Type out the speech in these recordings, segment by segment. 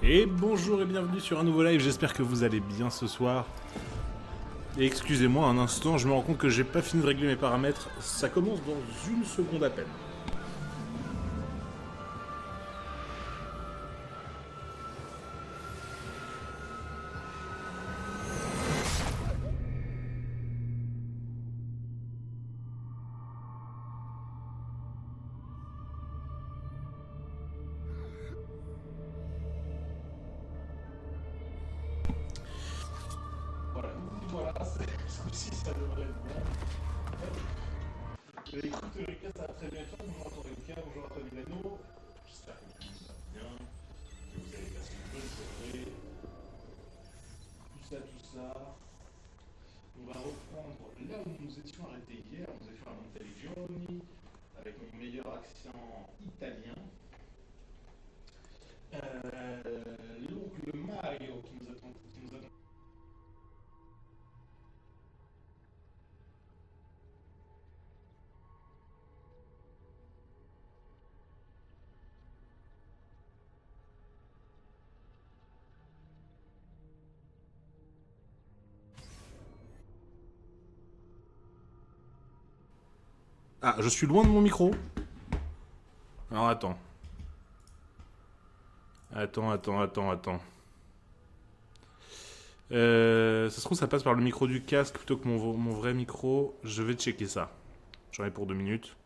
Et bonjour et bienvenue sur un nouveau live, j'espère que vous allez bien ce soir. Et excusez-moi un instant, je me rends compte que j'ai pas fini de régler mes paramètres, ça commence dans une seconde à peine. Voilà, voilà, ce coup-ci ça devrait être bon. Écoute, les gars, ça va très bien. Bonjour à toi, Rika, bonjour à toi, Milano. J'espère que tout le monde va bien, que vous avez passé une bonne soirée. Tout ça. On va reprendre là où nous étions arrêtés hier. Nous étions à Monteliggioni, avec mon meilleur accent italien. L'oncle Mario qui nous attend. Ah, je suis loin de mon micro. Alors attends. Attends. Ça se trouve, ça passe par le micro du casque plutôt que mon vrai micro. Je vais checker ça. J'en ai pour 2 minutes.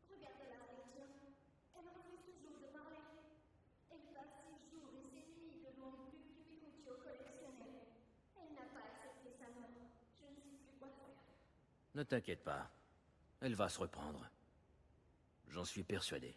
Regardez-la, Rachel. Elle refuse toujours de parler. Elle passe ses jours et ses nuits devant le plus Cupicuccio collectionneur. Elle n'a pas accepté sa mort. Je ne sais plus quoi faire. Ne t'inquiète pas. Elle va se reprendre. J'en suis persuadé.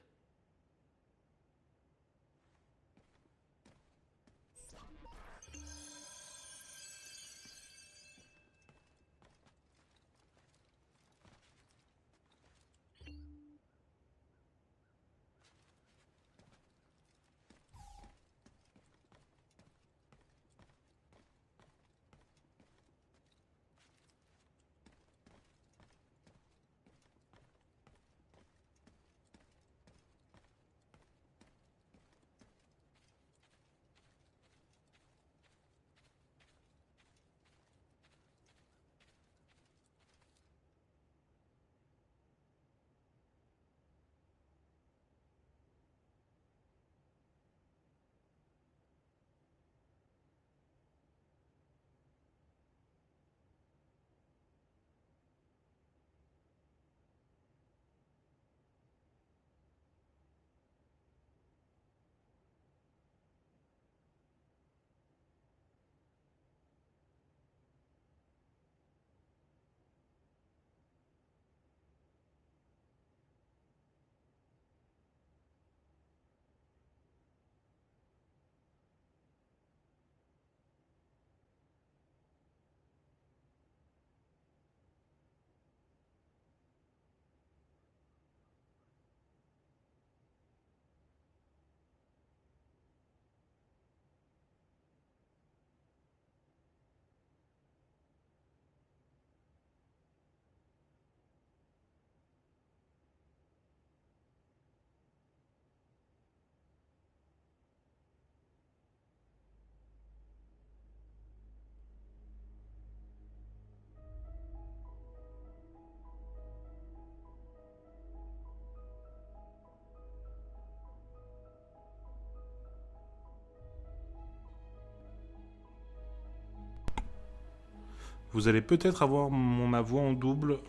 Vous allez peut-être avoir ma voix en double.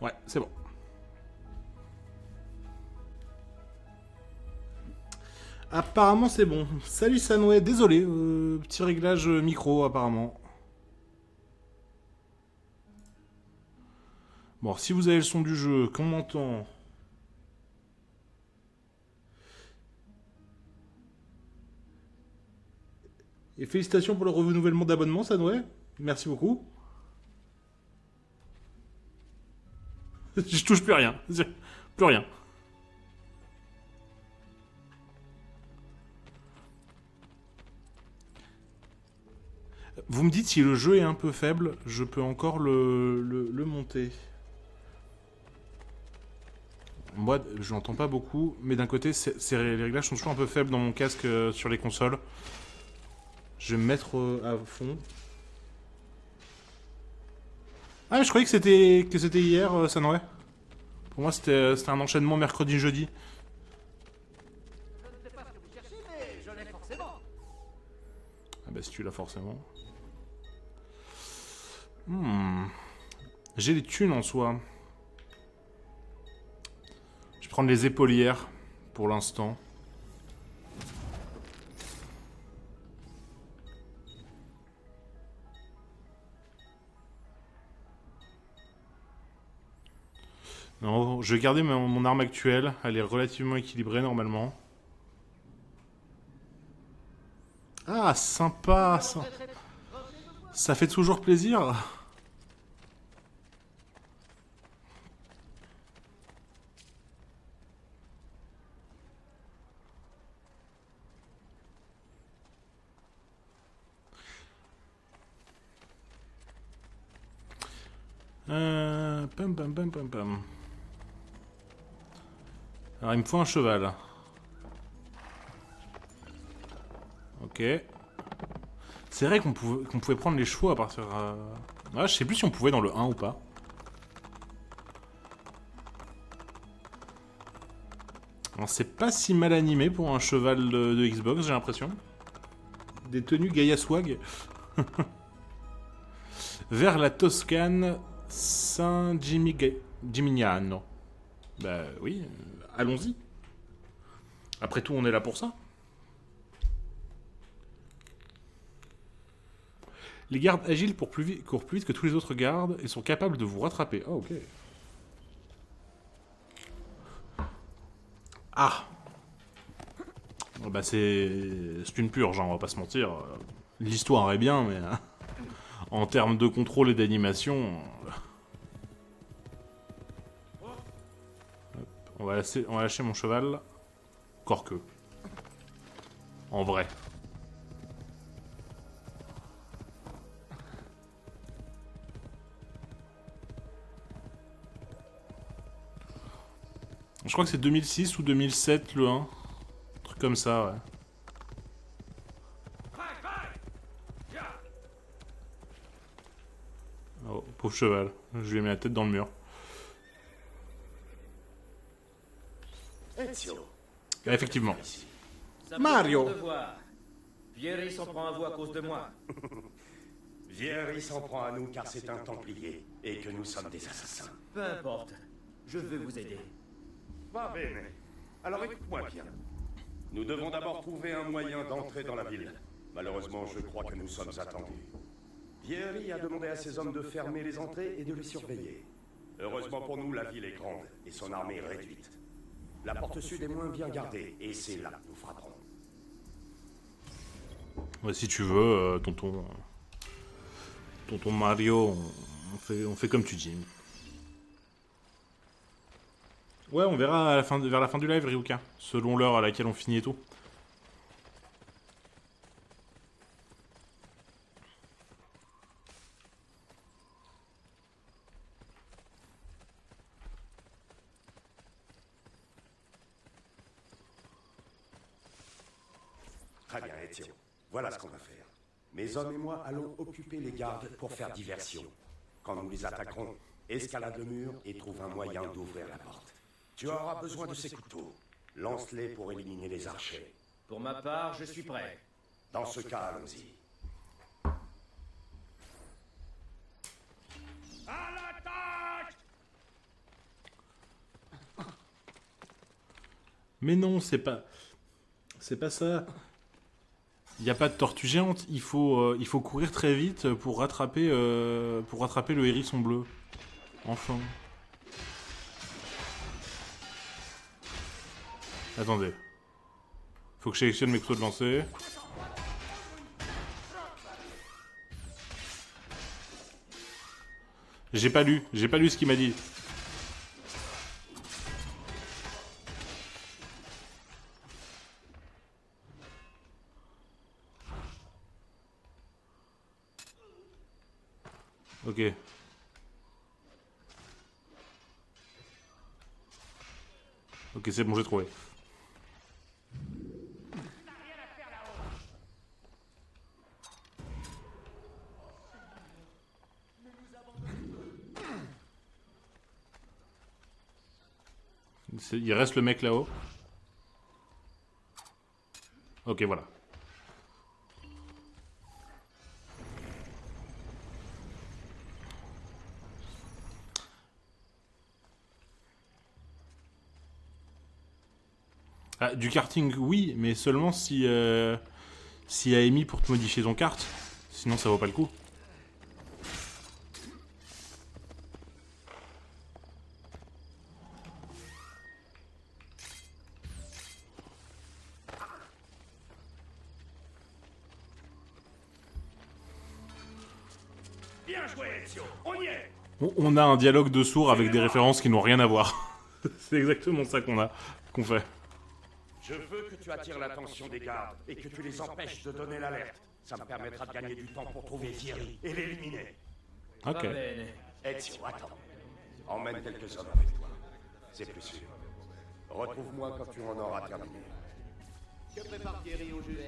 Ouais, c'est bon. Apparemment c'est bon. Salut Sanway, désolé, petit réglage micro apparemment. Bon, si vous avez le son du jeu, qu'on m'entend. Et félicitations pour le renouvellement d'abonnement, Sanway. Merci beaucoup. Je touche plus rien. Plus rien. Vous me dites si le jeu est un peu faible, je peux encore le monter. Moi, je l'entends pas beaucoup, mais d'un côté, les réglages sont toujours un peu faibles dans mon casque sur les consoles. Je vais me mettre à fond. Ah, je croyais que c'était hier, Sanway. Pour moi, c'était un enchaînement mercredi-jeudi. Je ne sais pas ce que vous cherchez, mais je l'ai forcément. Ah bah si tu l'as forcément. J'ai des thunes en soi. Je vais prendre les épaulières pour l'instant. Non, je vais garder mon arme actuelle. Elle est relativement équilibrée normalement. Ah, sympa ça. Ça fait toujours plaisir. Pam pam pam pam pam. Alors il me faut un cheval. Ok. C'est vrai qu'on pouvait prendre les chevaux à partir... Ah, je sais plus si on pouvait dans le 1 ou pas. Alors c'est pas si mal animé pour un cheval de Xbox, j'ai l'impression. Des tenues Gaia Swag. Vers la Toscane, Saint-Gimignano. Bah oui, allons-y. Après tout, on est là pour ça. Les gardes agiles courent plus vite que tous les autres gardes et sont capables de vous rattraper. Oh, ok. Ah. Oh, bah c'est une purge, hein, on va pas se mentir. L'histoire est bien, mais en termes de contrôle et d'animation... On va lâcher mon cheval. Encore que. En vrai. Je crois que c'est 2006 ou 2007 le 1. Un truc comme ça, ouais. Oh, pauvre cheval. Je lui ai mis la tête dans le mur. Ezio. Effectivement. Ça Mario. me fait de voir. Vieri s'en prend à vous à cause de moi. Vieri s'en prend à nous car c'est un Templier et que nous sommes des assassins. Peu importe. Je veux vous aider. Va bene. Alors écoute-moi bien. Nous devons d'abord trouver un moyen d'entrer dans la ville. Malheureusement, je crois que nous sommes attendus. Vieri a demandé à ses hommes de fermer les entrées et de les surveiller. Heureusement pour nous, la ville est grande et son armée est réduite. La porte sud est moins bien gardée et c'est là que nous frapperons. Ouais, si tu veux, tonton Mario, on fait comme tu dis. Ouais, on verra vers la fin du live, Ryuka, selon l'heure à laquelle on finit et tout. Très bien, Ezio. Voilà ce qu'on va faire. Mes hommes et moi allons occuper les gardes pour faire diversion. Quand nous les attaquerons, escalade le mur et trouve un moyen d'ouvrir la porte. Tu auras besoin de ces couteaux. Lance-les pour éliminer les archers. Pour ma part, je suis prêt. Dans ce cas, allons-y. À l'attaque! Mais non, c'est pas... C'est pas ça. Il n'y a pas de tortue géante. Il faut courir très vite pour rattraper le hérisson bleu. Enfin. Attendez. Faut que je sélectionne mes couteaux de lancer. J'ai pas lu ce qu'il m'a dit. Ok. Ok, c'est bon, j'ai trouvé. Il reste le mec là-haut. Ok, voilà. Ah, du karting, oui, mais seulement si Amy pour te modifier ton kart. Sinon, ça vaut pas le coup. Bien joué, Ezio. On y est. On a un dialogue de sourds avec des références qui n'ont rien à voir. C'est exactement ça qu'on fait. Je veux que tu attires l'attention des gardes et que tu les empêches de donner l'alerte. Ça me permettra de gagner du temps pour trouver Thierry et l'éliminer. Ok. Ezio, attends. Emmène quelques hommes avec toi. C'est plus sûr. Retrouve-moi quand tu en auras terminé. Que prépare Thierry au jeu?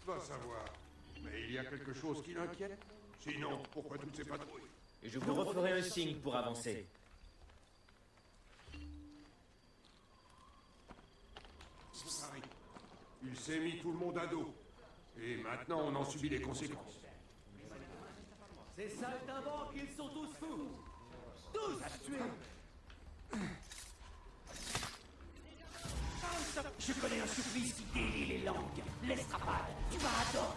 Va savoir. Mais il y a quelque chose qui l'inquiète. Sinon, pourquoi toutes ces patrouilles? Je vous referai un signe pour avancer. Paris. Il s'est mis tout le monde à dos. Et maintenant, on en subit les conséquences. Ces saltimbanques, ils sont tous fous. Tous à tuer. Je connais un supplice qui délie les langues. L'estrapade, tu vas adorer.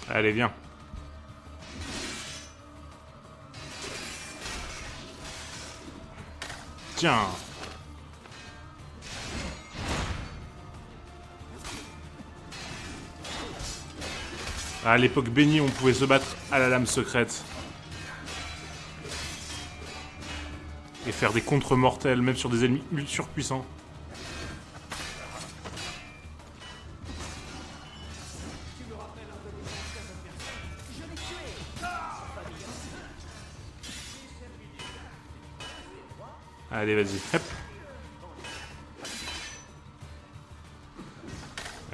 Allez, viens. Tiens. À l'époque bénie, on pouvait se battre à la lame secrète. Et faire des contre-mortels, même sur des ennemis ultra surpuissants. Allez, vas-y. Hop.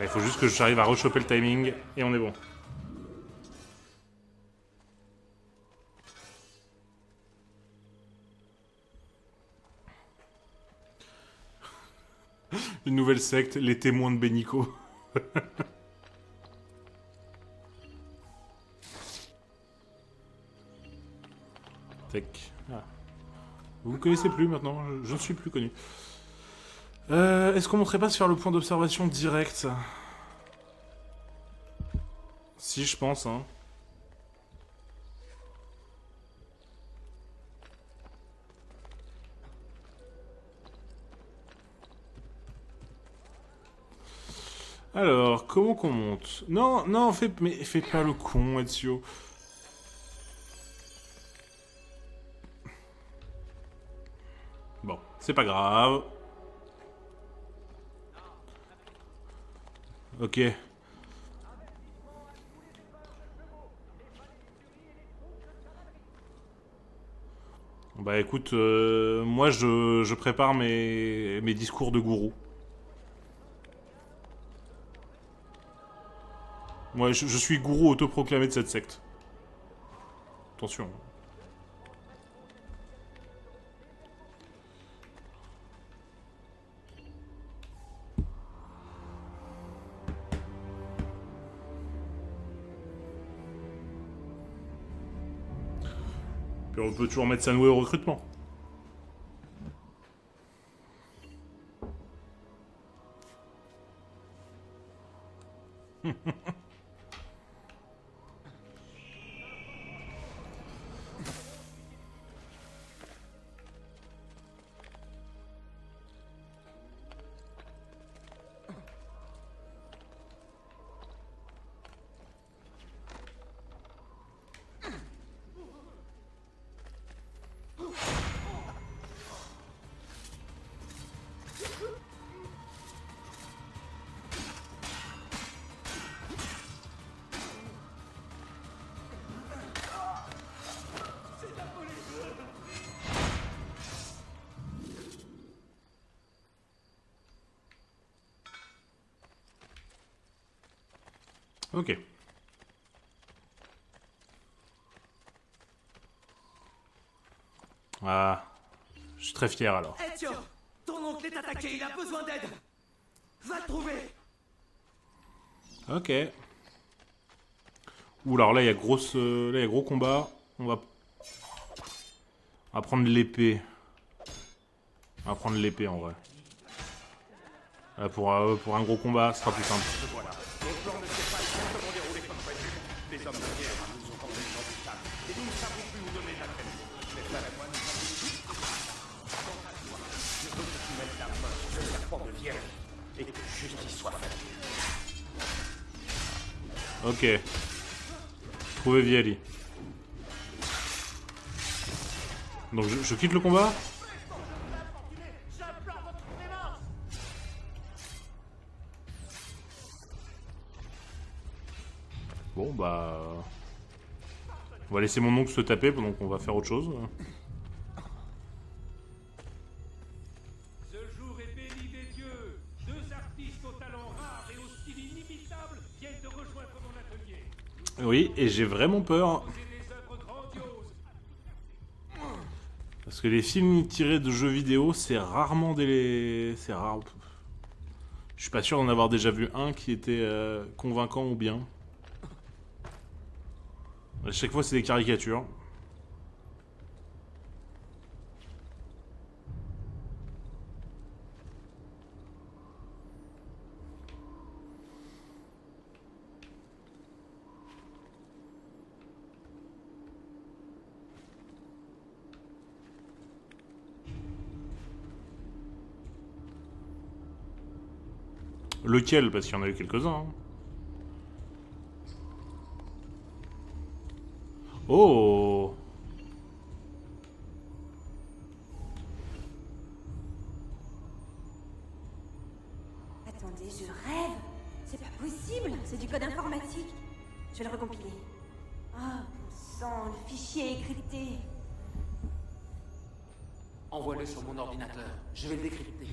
Il faut juste que j'arrive à rechoper le timing et on est bon. Une nouvelle secte, les témoins de Benico. Tac. Ah. Vous me connaissez plus maintenant, je ne suis plus connu. Est-ce qu'on montrait pas se faire le point d'observation direct? Si, je pense, hein. Alors, comment qu'on monte? Non, non, fais pas le con, Ezio. Bon, c'est pas grave. Ok. Bah écoute, moi je prépare mes discours de gourou. Moi je suis gourou autoproclamé de cette secte. Attention. Puis on peut toujours mettre Sunway au recrutement. Ok. Ah, je suis très fier alors. Ezio, ton oncle est attaqué, il a besoin d'aide. Va le trouver. Ok. Ouh, alors là il y a gros combat. On va prendre l'épée. On va prendre l'épée en vrai. Là, pour un gros combat, ce sera plus simple. Voilà. Nos plans ne s'est pas exactement déroulé comme prévu. Les hommes de guerre nous ont emmenés dans du stade. Et nous ne savons plus où donner de la tête. Mes frères et moi, nous avons tout. Quant à toi, je veux que tu mettes la main sur ce serpent de Vieri et que justice soit faite. Ok. Trouver Vieri. Donc je quitte le combat. Bon bah... On va laisser mon oncle se taper pendant qu'on va faire autre chose. Ce jour est béni des dieux. 2 artistes au talent rare et au style inimitable viennent de rejoindre mon atelier. Oui, et j'ai vraiment peur. Poser des œuvres grandioses. Parce que les films tirés de jeux vidéo, c'est rarement des... C'est rare. Je suis pas sûr d'en avoir déjà vu un qui était convaincant ou bien. À chaque fois, c'est des caricatures. Lequel? Parce qu'il y en a eu quelques-uns. Hein. Oh! Attendez, je rêve. C'est pas possible. C'est du code informatique. Je vais le recompiler. Ah, bon sang, le fichier est crypté. Envoie-le sur mon ordinateur. Je vais le décrypter.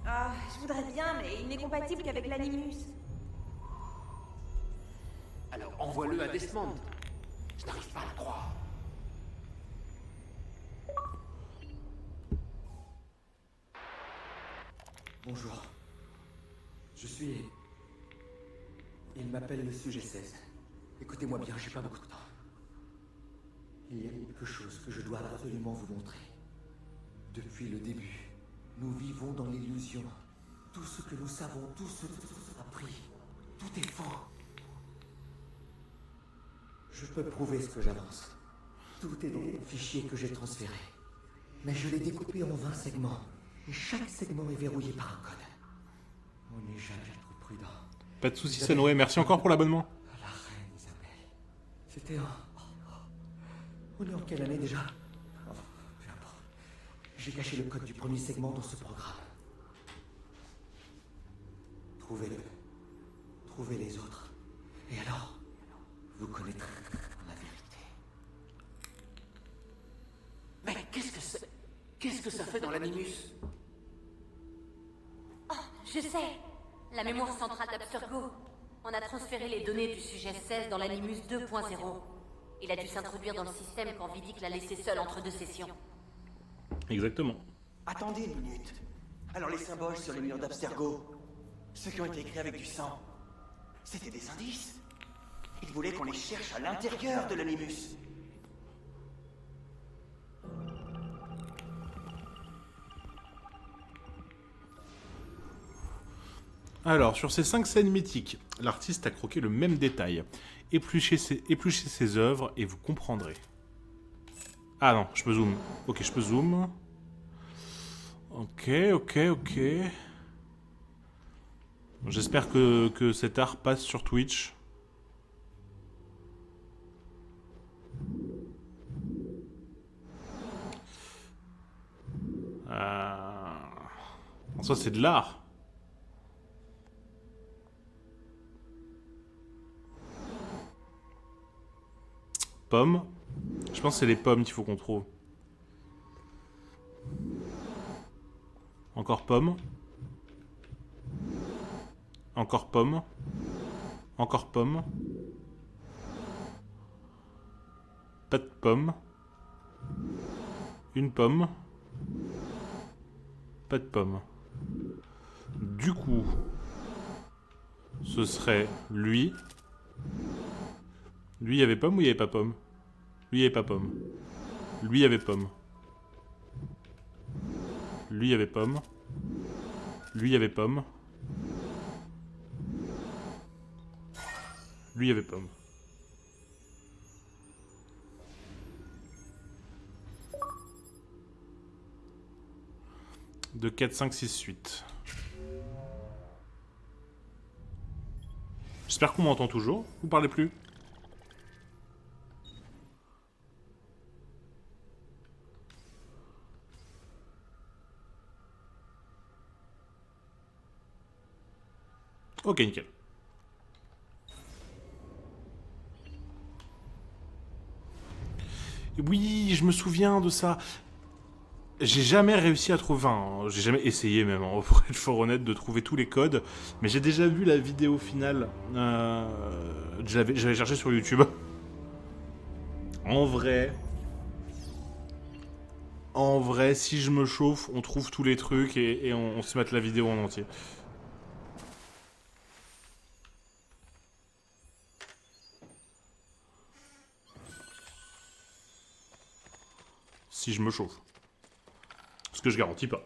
Ah, je voudrais bien, mais il n'est compatible qu'avec l'Animus. Alors envoie-le à Desmond. Je n'arrive pas à le croire. Bonjour. Je suis... Il m'appelle le sujet 16. Écoutez-moi bien, j'ai pas beaucoup de temps. Il y a quelque chose que je dois absolument vous montrer. Depuis le début, nous vivons dans l'illusion. Tout ce que nous savons, tout ce que nous avons appris, tout est faux. Je peux prouver ce que j'avance. Tout est dans le fichier que j'ai transféré. Mais je l'ai découpé en 20 segments. Et chaque segment est verrouillé par un code. On n'est jamais trop prudent. Pas de soucis, Sunway. Merci encore pour l'abonnement. La reine Isabelle. C'était en... On est en quelle année déjà? Oh, peu importe. J'ai caché le code du premier segment dans ce programme. Trouvez-le. Trouvez les autres. Et alors, vous connaîtrez la vérité. Mais qu'est-ce que c'est? Qu'est-ce que ça fait dans l'Animus? Oh, je sais. La mémoire centrale d'Abstergo. On a transféré les données du sujet 16 dans l'Animus 2.0. Il a dû s'introduire dans le système quand Vidic l'a laissé seul entre 2 sessions. Exactement. Attendez une minute. Alors les symboles sur les murs d'Abstergo, ceux qui ont été écrits avec du sang, c'était des indices. Il voulait qu'on les cherche à l'intérieur de l'Animus. Alors, sur ces 5 scènes mythiques, l'artiste a croqué le même détail. Épluchez ses œuvres et vous comprendrez. Ah non, je peux zoom. Ok, je peux zoom. Ok. J'espère que cet art passe sur Twitch. Ça, c'est de l'art. Pommes. Je pense que c'est les pommes qu'il faut qu'on trouve. Encore pommes. Encore pommes. Encore pommes. Pas de pommes. Une pomme. Pas de pommes. Du coup, ce serait lui. Lui, il y avait pomme ou il y avait pas pomme? Lui, il y avait pas pomme. Lui, il y avait pomme. Lui, il y avait pomme. Lui, il y avait pomme. Lui, il y avait pomme. De 4, 5, 6, 8. J'espère qu'on m'entend toujours. Vous parlez plus? Ok, nickel. Oui, je me souviens de ça. J'ai jamais réussi à trouver, enfin, j'ai jamais essayé même, hein, pour être fort honnête, de trouver tous les codes, mais j'ai déjà vu la vidéo finale, j'avais cherché sur YouTube. En vrai, si je me chauffe, on trouve tous les trucs et on se mate la vidéo en entier. Si je me chauffe. Ce que je garantis pas.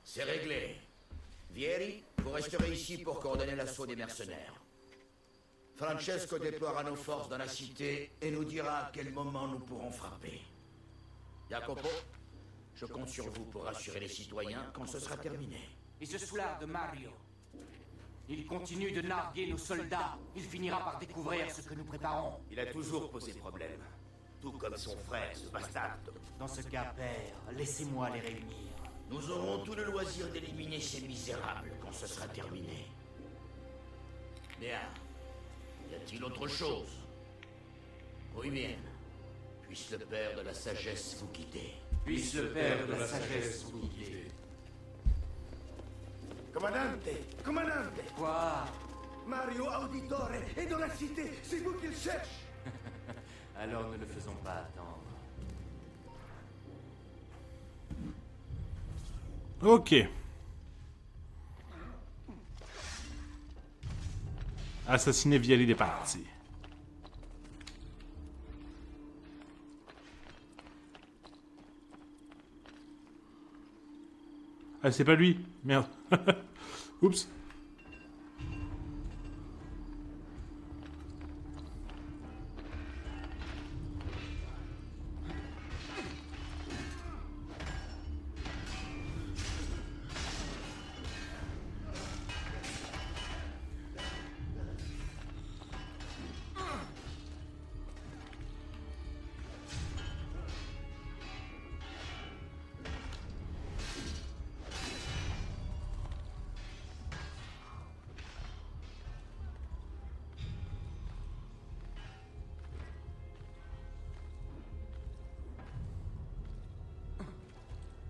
C'est réglé. Vieri, vous resterez ici pour coordonner l'assaut des mercenaires. Francesco déploiera nos forces dans la cité et nous dira à quel moment nous pourrons frapper. Jacopo, je compte sur vous pour rassurer les citoyens quand ce sera terminé. Et ce soulard de Mario. Il continue de narguer nos soldats. Il finira par découvrir ce que nous préparons. Il a toujours posé problème. Tout comme son frère, ce bastardo. Dans ce cas, père, laissez-moi les réunir. Nous aurons tout le loisir d'éliminer ces misérables quand ce sera terminé. Bien. Y a-t-il autre chose? Oui, bien. Puisse le Père de la Sagesse vous guider. Puisse le Père de la Sagesse vous guider. Commandante! Commandante! Quoi? Mario Auditore est dans la cité! C'est vous qu'il cherche! Alors ne le faisons pas attendre. Ok. Assassiner Vieri des parties. Ah, c'est pas lui. Merde. Oups.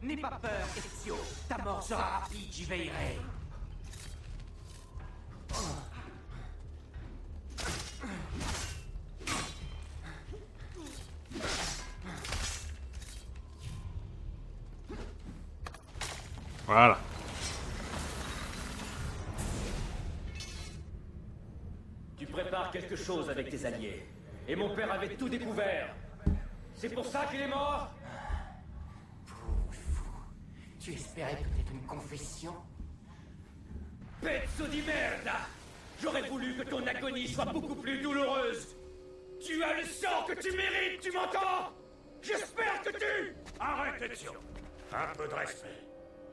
N'aie pas peur, Ezio. Ta mort sera rapide, j'y veillerai. Voilà. Tu prépares quelque chose avec tes alliés. Et mon père avait tout découvert. C'est pour ça qu'il est mort? Pauvre fou. Tu espérais peut-être une confession? Pezzo di merda! J'aurais voulu que ton agonie soit beaucoup plus douloureuse. Tu as le sang que tu mérites, tu m'entends? J'espère que tu... Arrête, Ezio. Un peu de respect.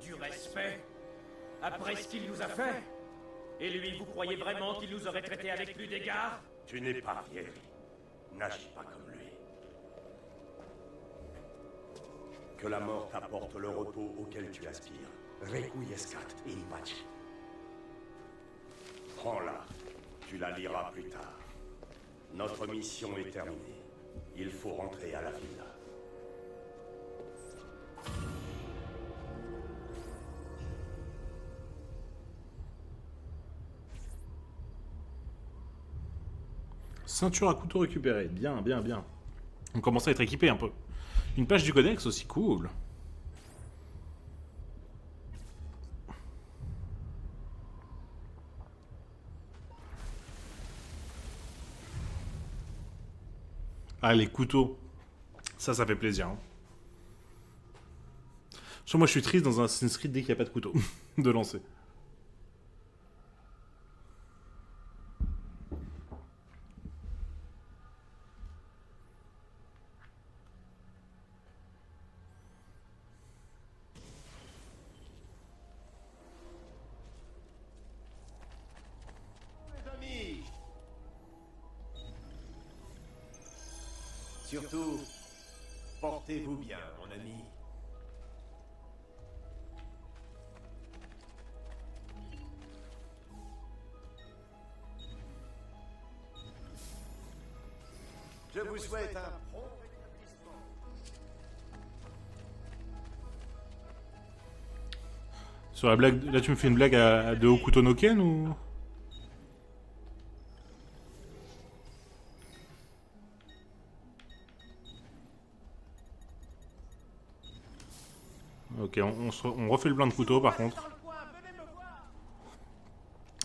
Du respect? Après ce qu'il nous a fait? Et lui, vous croyez vraiment qu'il nous aurait traités avec plus d'égard? Tu n'es pas Vieri. N'agis pas comme lui. Que la mort t'apporte le repos auquel tu aspires. Requiescat in pace. Prends-la. Tu la liras plus tard. Notre mission est terminée. Il faut rentrer à la villa. Ceinture à couteau récupérée. Bien, bien, bien. On commence à être équipé un peu. Une page du codex aussi, cool. Ah, les couteaux. Ça fait plaisir. Hein. Moi, je suis triste dans un Assassin's Creed dès qu'il n'y a pas de couteau de lancer. Surtout, portez-vous bien, mon ami. Je vous souhaite un prompt rétablissement. Sur la blague, là tu me fais une blague de Hokuto no Ken ou... Ok, on refait le plein de couteaux par contre.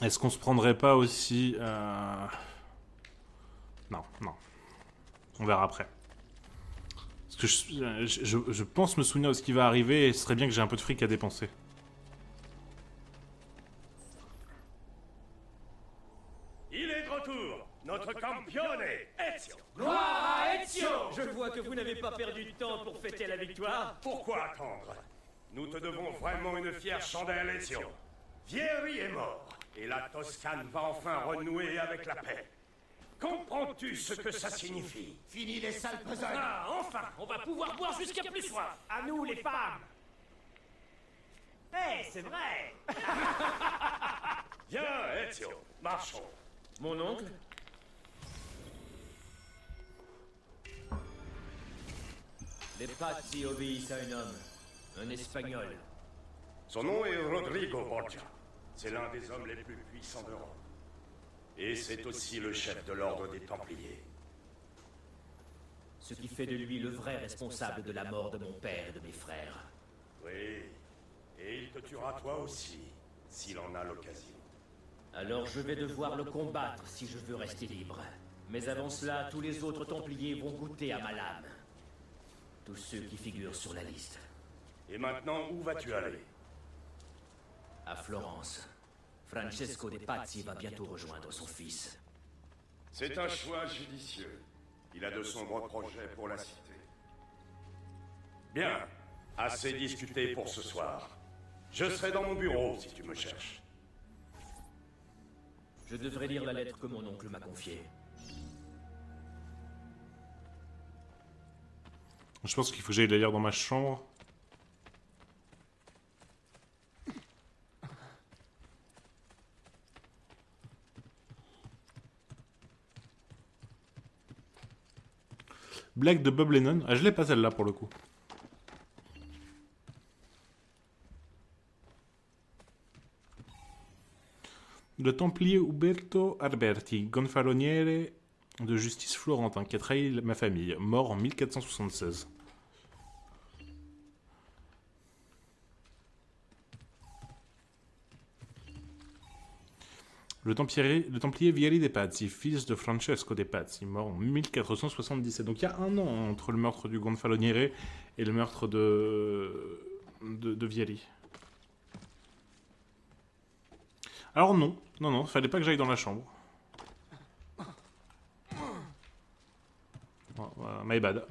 Est-ce qu'on se prendrait pas aussi... Non, non. On verra après. Parce que je pense me souvenir de ce qui va arriver et ce serait bien que j'ai un peu de fric à dépenser. Il est de retour, notre campione, Ezio. Gloire à Ezio! Je vois que vous n'avez pas perdu de temps pour fêter la victoire. Pourquoi attendre? Nous te devons vraiment une fière chandelle, Ezio. Vieri est mort, et la Toscane va enfin renouer avec la paix. Comprends-tu ce que ça signifie? Fini les sales besognes. Ah, enfin, on va pouvoir boire jusqu'à plus soif. À nous, les femmes. Eh, c'est vrai. Viens, Ezio, marchons. Mon oncle? Les Pazzi obéissent à un homme. Un Espagnol. Son nom est Rodrigo Borgia. C'est l'un des hommes les plus puissants d'Europe. Et c'est aussi le chef de l'ordre des Templiers. Ce qui fait de lui le vrai responsable de la mort de mon père et de mes frères. Oui, et il te tuera toi aussi, s'il en a l'occasion. Alors je vais devoir le combattre si je veux rester libre. Mais avant cela, tous les autres Templiers vont goûter à ma lame. Tous ceux qui figurent sur la liste. Et maintenant, où vas-tu aller? À Florence. Francesco de Pazzi va bientôt rejoindre son fils. C'est un choix judicieux. Il a de sombres projets pour la cité. Bien, assez discuté pour ce soir. Je serai dans mon bureau si tu me cherches. Je devrais lire la lettre que mon oncle m'a confiée. Je pense qu'il faut que j'aille la lire dans ma chambre. Blague de Bob Lennon. Ah, je l'ai pas celle-là pour le coup. Le templier Uberto Alberti, gonfaloniere de justice florentin, qui a trahi ma famille, mort en 1476. Le templier Vieri de Pazzi, fils de Francesco de Pazzi, mort en 1477. Donc il y a un an entre le meurtre du Gonfaloniere et le meurtre de Vieri. Alors non, fallait pas que j'aille dans la chambre. Voilà, my bad.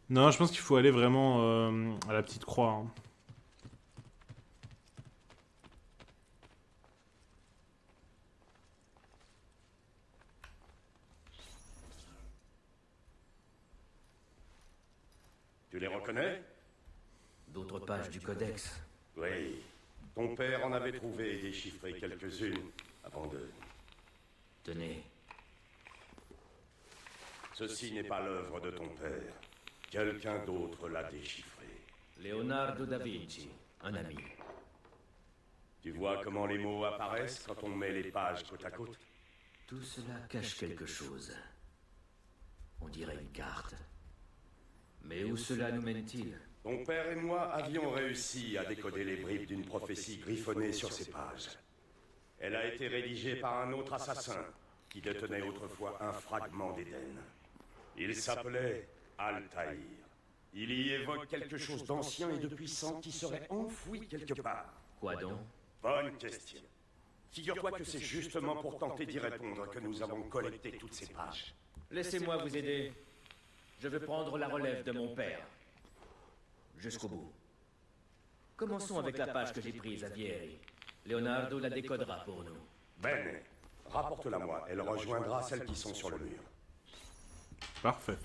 Non, je pense qu'il faut aller vraiment à la petite croix. Hein. Tu les reconnais? D'autres pages du codex. Oui. Ton père en avait trouvé et déchiffré quelques-unes avant de... Tenez. Ceci n'est pas l'œuvre de ton père. Quelqu'un d'autre l'a déchiffré. Leonardo da Vinci, un ami. Tu vois comment les mots apparaissent quand on met les pages côte à côte? Tout cela cache quelque chose. On dirait une carte. Mais où cela nous mène-t-il? Ton père et moi avions réussi à décoder les bribes d'une prophétie griffonnée sur ces pages. Elle a été rédigée par un autre assassin qui détenait autrefois un fragment d'Éden. Il s'appelait Altaïr. Il y évoque quelque chose d'ancien et de puissant qui serait enfoui quelque part. Quoi donc? Bonne question. Figure-toi que c'est justement pour tenter d'y répondre que nous avons collecté toutes ces pages. Laissez-moi vous aider. Je veux prendre la relève de mon père. Jusqu'au bout. Commençons avec la page que j'ai prise à Vieri. Leonardo la décodera pour nous. Bene, rapporte-la moi. Elle rejoindra celles qui sont sur le mur. Parfait.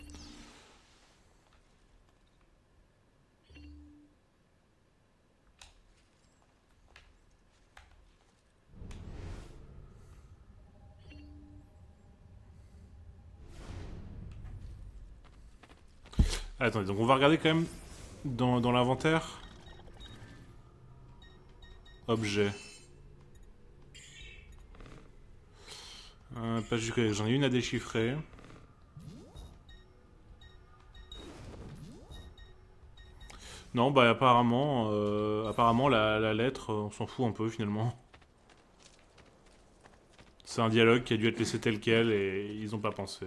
Attendez, donc on va regarder quand même dans l'inventaire. Objet. Page du collège, j'en ai une à déchiffrer. Non, bah apparemment la lettre, on s'en fout un peu finalement. C'est un dialogue qui a dû être laissé tel quel et ils ont pas pensé.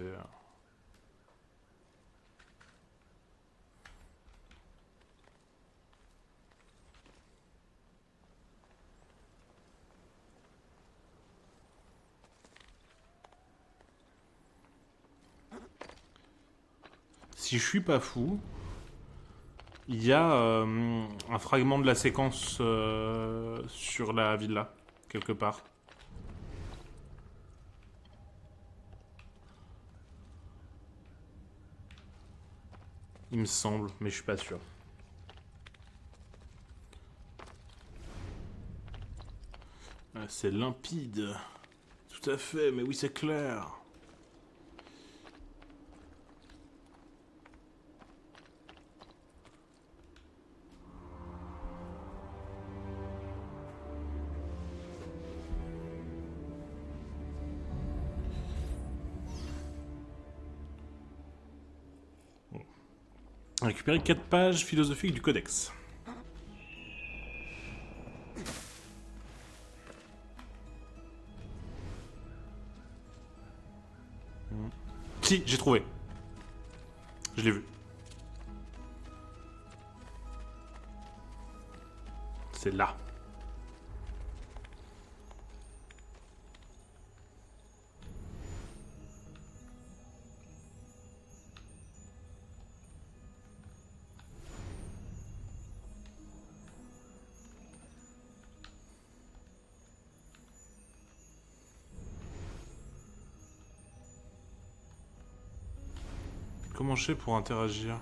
Si je suis pas fou, il y a un fragment de la séquence sur la villa, quelque part. Il me semble, mais je suis pas sûr. Ah, c'est limpide. Tout à fait, mais oui, c'est clair. Récupérer 4 pages philosophiques du codex. Si, j'ai trouvé. Je l'ai vu. C'est là. Comment je fais pour interagir?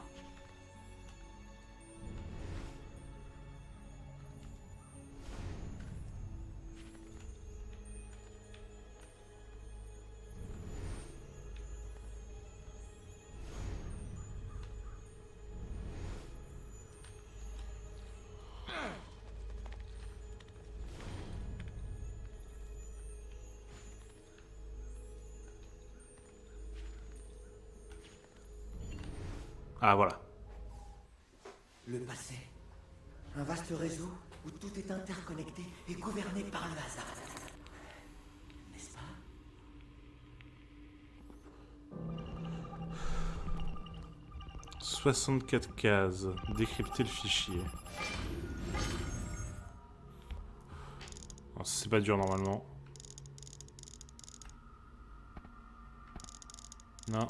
Ah, voilà. Le passé. Un vaste réseau où tout est interconnecté et gouverné par le hasard. N'est-ce pas? « 64 cases. Décrypter le fichier. » C'est pas dur normalement. Non.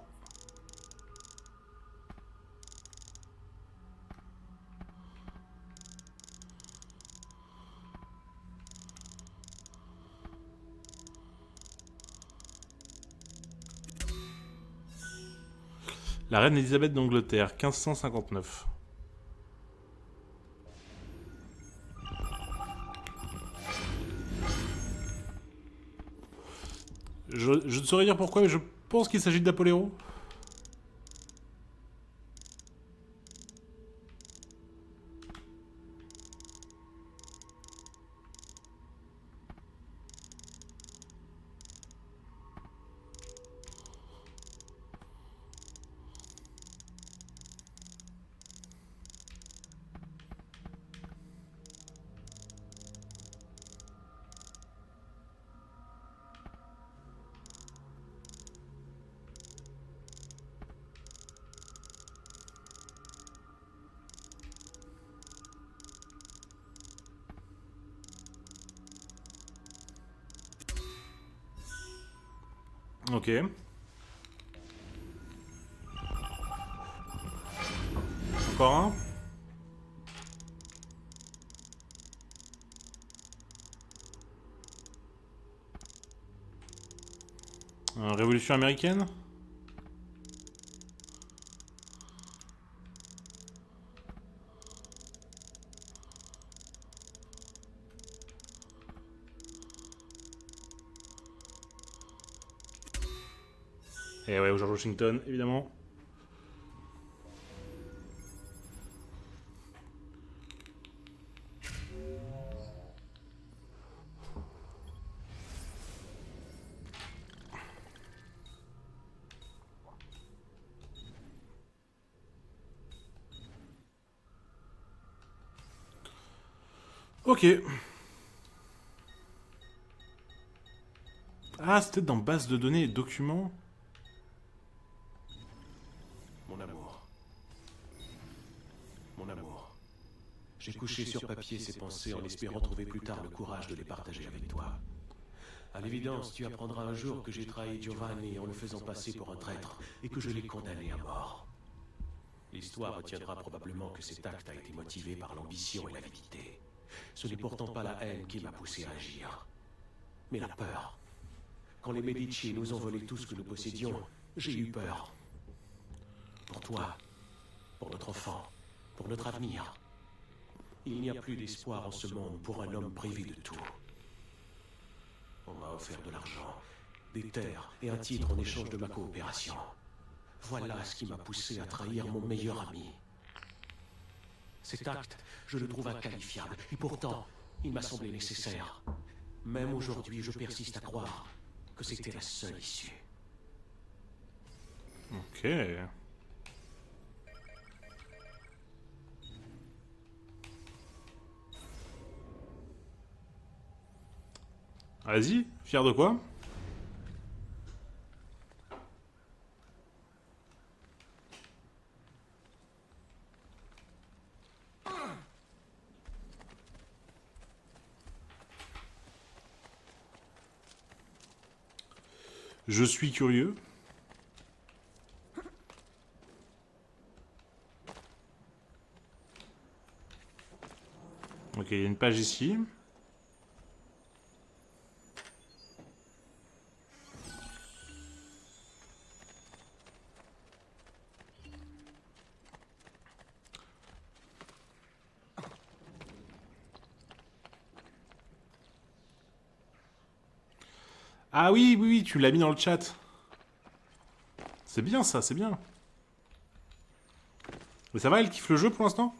La reine Elisabeth d'Angleterre, 1559. Je ne saurais dire pourquoi, mais je pense qu'il s'agit d'Apoléon. Ok. Encore un. Révolution américaine. Et ouais, George Washington, évidemment. Ok. Ah, c'était dans base de données et documents. Mon amour. Mon amour. J'ai couché sur papier ces pensées en espérant trouver plus tard le courage de les partager avec toi. À l'évidence, tu apprendras un jour que j'ai trahi Giovanni en le faisant passer pour un traître et que je l'ai condamné à mort. L'histoire retiendra probablement que cet acte a été motivé par l'ambition et l'avidité. Ce n'est pourtant pas la haine qui m'a poussé à agir, mais la peur. Quand les Medici nous ont volé tout ce que nous possédions, j'ai eu peur. Pour toi, pour notre enfant, pour notre avenir. Il n'y a plus d'espoir en ce monde pour un homme privé de tout. On m'a offert de l'argent, des terres et un titre en échange de ma coopération. Voilà ce qui m'a poussé à trahir mon meilleur ami. Cet acte, je le trouve inqualifiable, et pourtant, il m'a semblé nécessaire. Même aujourd'hui, je persiste à croire que c'était la seule issue. Ok. Vas-y, fier de quoi? Je suis curieux. Ok, il y a une page ici. Ah oui, oui, oui, tu l'as mis dans le chat. C'est bien ça, c'est bien. Mais ça va, elle kiffe le jeu pour l'instant?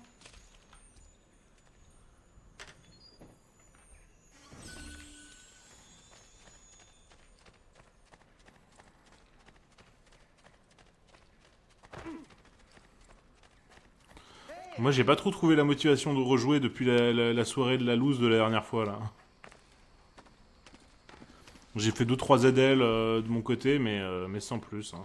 Moi, j'ai pas trop trouvé la motivation de rejouer depuis la soirée de la loose de la dernière fois, là. J'ai fait 2-3 ZL de mon côté, mais sans plus. Hein.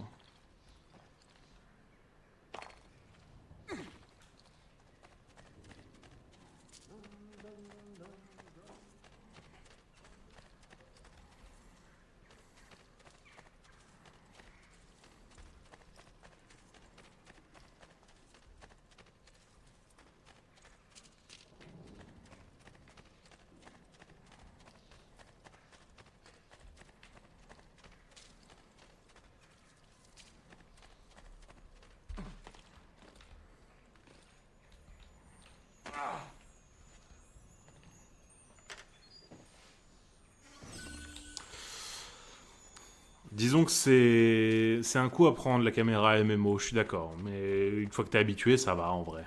Disons que c'est un coup à prendre la caméra MMO, je suis d'accord. Mais une fois que t'es habitué, ça va en vrai.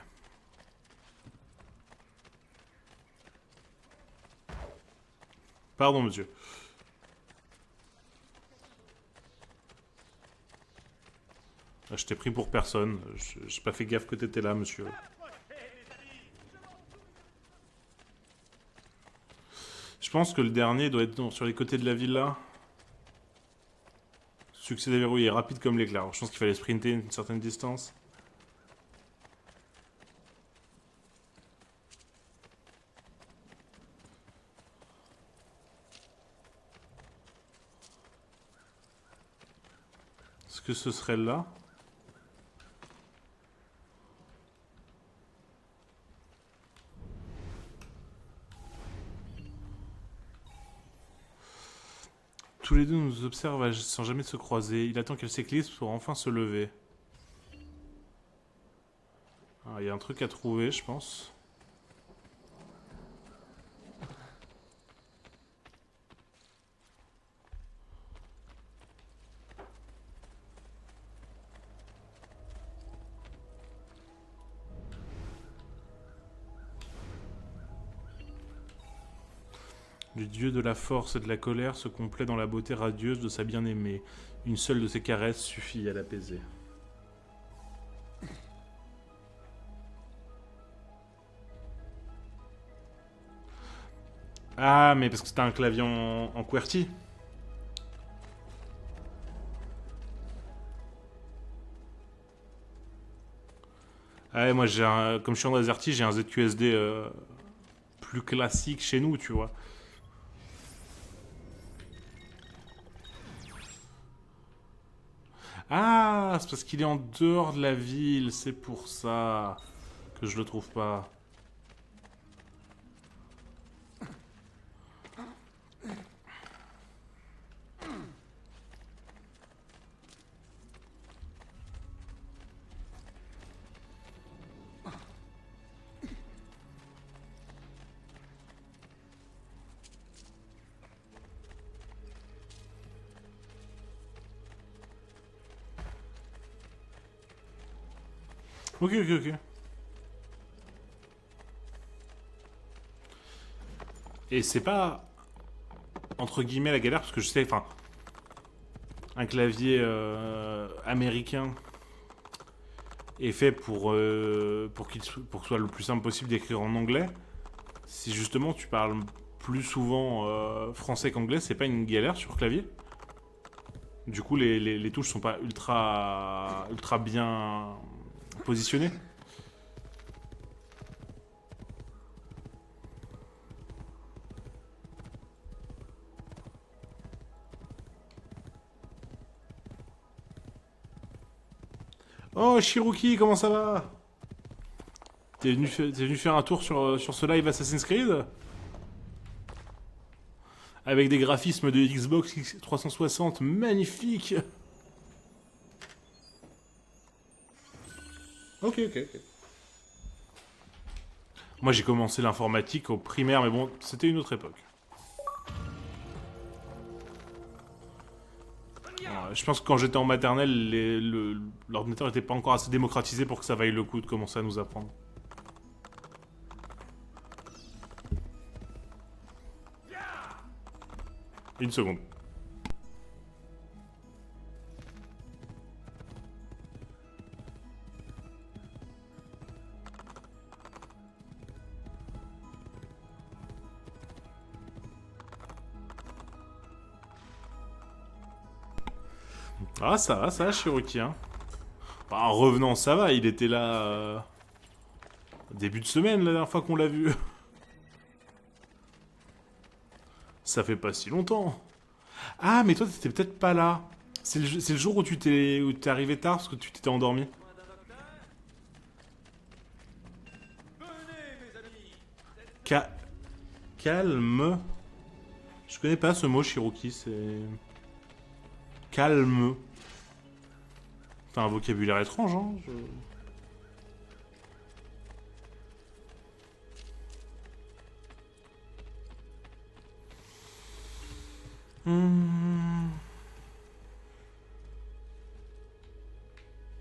Pardon, monsieur. Je t'ai pris pour personne. J'ai pas fait gaffe que t'étais là, monsieur. Je pense que le dernier doit être sur les côtés de la ville là. Succès déverrouillé, rapide comme l'éclair. Je pense qu'il fallait sprinter une certaine distance. Est-ce que ce serait là? Tous les deux nous observent sans jamais se croiser. Il attend qu'elle s'éclipse pour enfin se lever. Il y a un truc à trouver, je pense. Le dieu de la force et de la colère se complaît dans la beauté radieuse de sa bien-aimée. Une seule de ses caresses suffit à l'apaiser. Ah, mais parce que c'était un clavier en QWERTY. Ah ouais, moi, comme je suis en AZERTY, j'ai un ZQSD plus classique chez nous, tu vois. Ah, c'est parce qu'il est en dehors de la ville, c'est pour ça que je le trouve pas. Ok. Et c'est pas, entre guillemets, la galère, parce que je sais, enfin, un clavier américain est fait pour que ce soit le plus simple possible d'écrire en anglais. Si justement tu parles plus souvent français qu'anglais, c'est pas une galère sur clavier. Du coup, les touches sont pas ultra bien positionnées. Oh, Shiruki, comment ça va? T'es venu faire un tour sur ce live Assassin's Creed? Avec des graphismes de Xbox 360 magnifiques. Ok. Moi j'ai commencé l'informatique au primaire, mais bon, c'était une autre époque. Alors, je pense que quand j'étais en maternelle, l'ordinateur n'était pas encore assez démocratisé pour que ça vaille le coup de commencer à nous apprendre. Une seconde. Ah, ça va, Cherokee, hein. Bah, en revenant, ça va, il était là... début de semaine, la dernière fois qu'on l'a vu. Ça fait pas si longtemps. Ah, mais toi, t'étais peut-être pas là. C'est le jour où tu t'es arrivé tard parce que tu t'étais endormi. Calme. Je connais pas ce mot, Cherokee, c'est... Calme. T'as un vocabulaire étrange, hein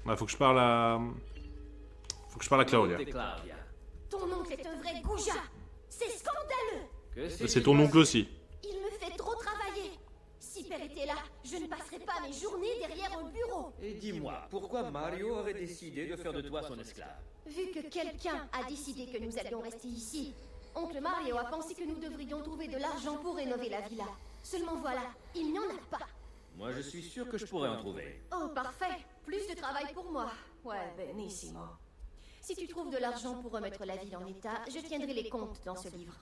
Bah, faut que je parle à... Claudia. Ton oncle est un vrai goujat. C'est scandaleux. C'est ton oncle aussi. Il me fait trop travailler. Si Père était là, je ne passerais pas mes journées derrière un bureau. Et dis-moi, pourquoi Mario aurait décidé de faire de toi son esclave? Vu que quelqu'un a décidé que nous allions rester ici, oncle Mario a pensé que nous devrions trouver de l'argent pour rénover la villa. Seulement voilà, il n'y en a pas. Moi, je suis sûr que je pourrais en trouver. Oh, parfait. Plus de travail pour moi. Ouais, benissimo. Si tu trouves de l'argent pour remettre la ville en état, je tiendrai les comptes dans ce livre.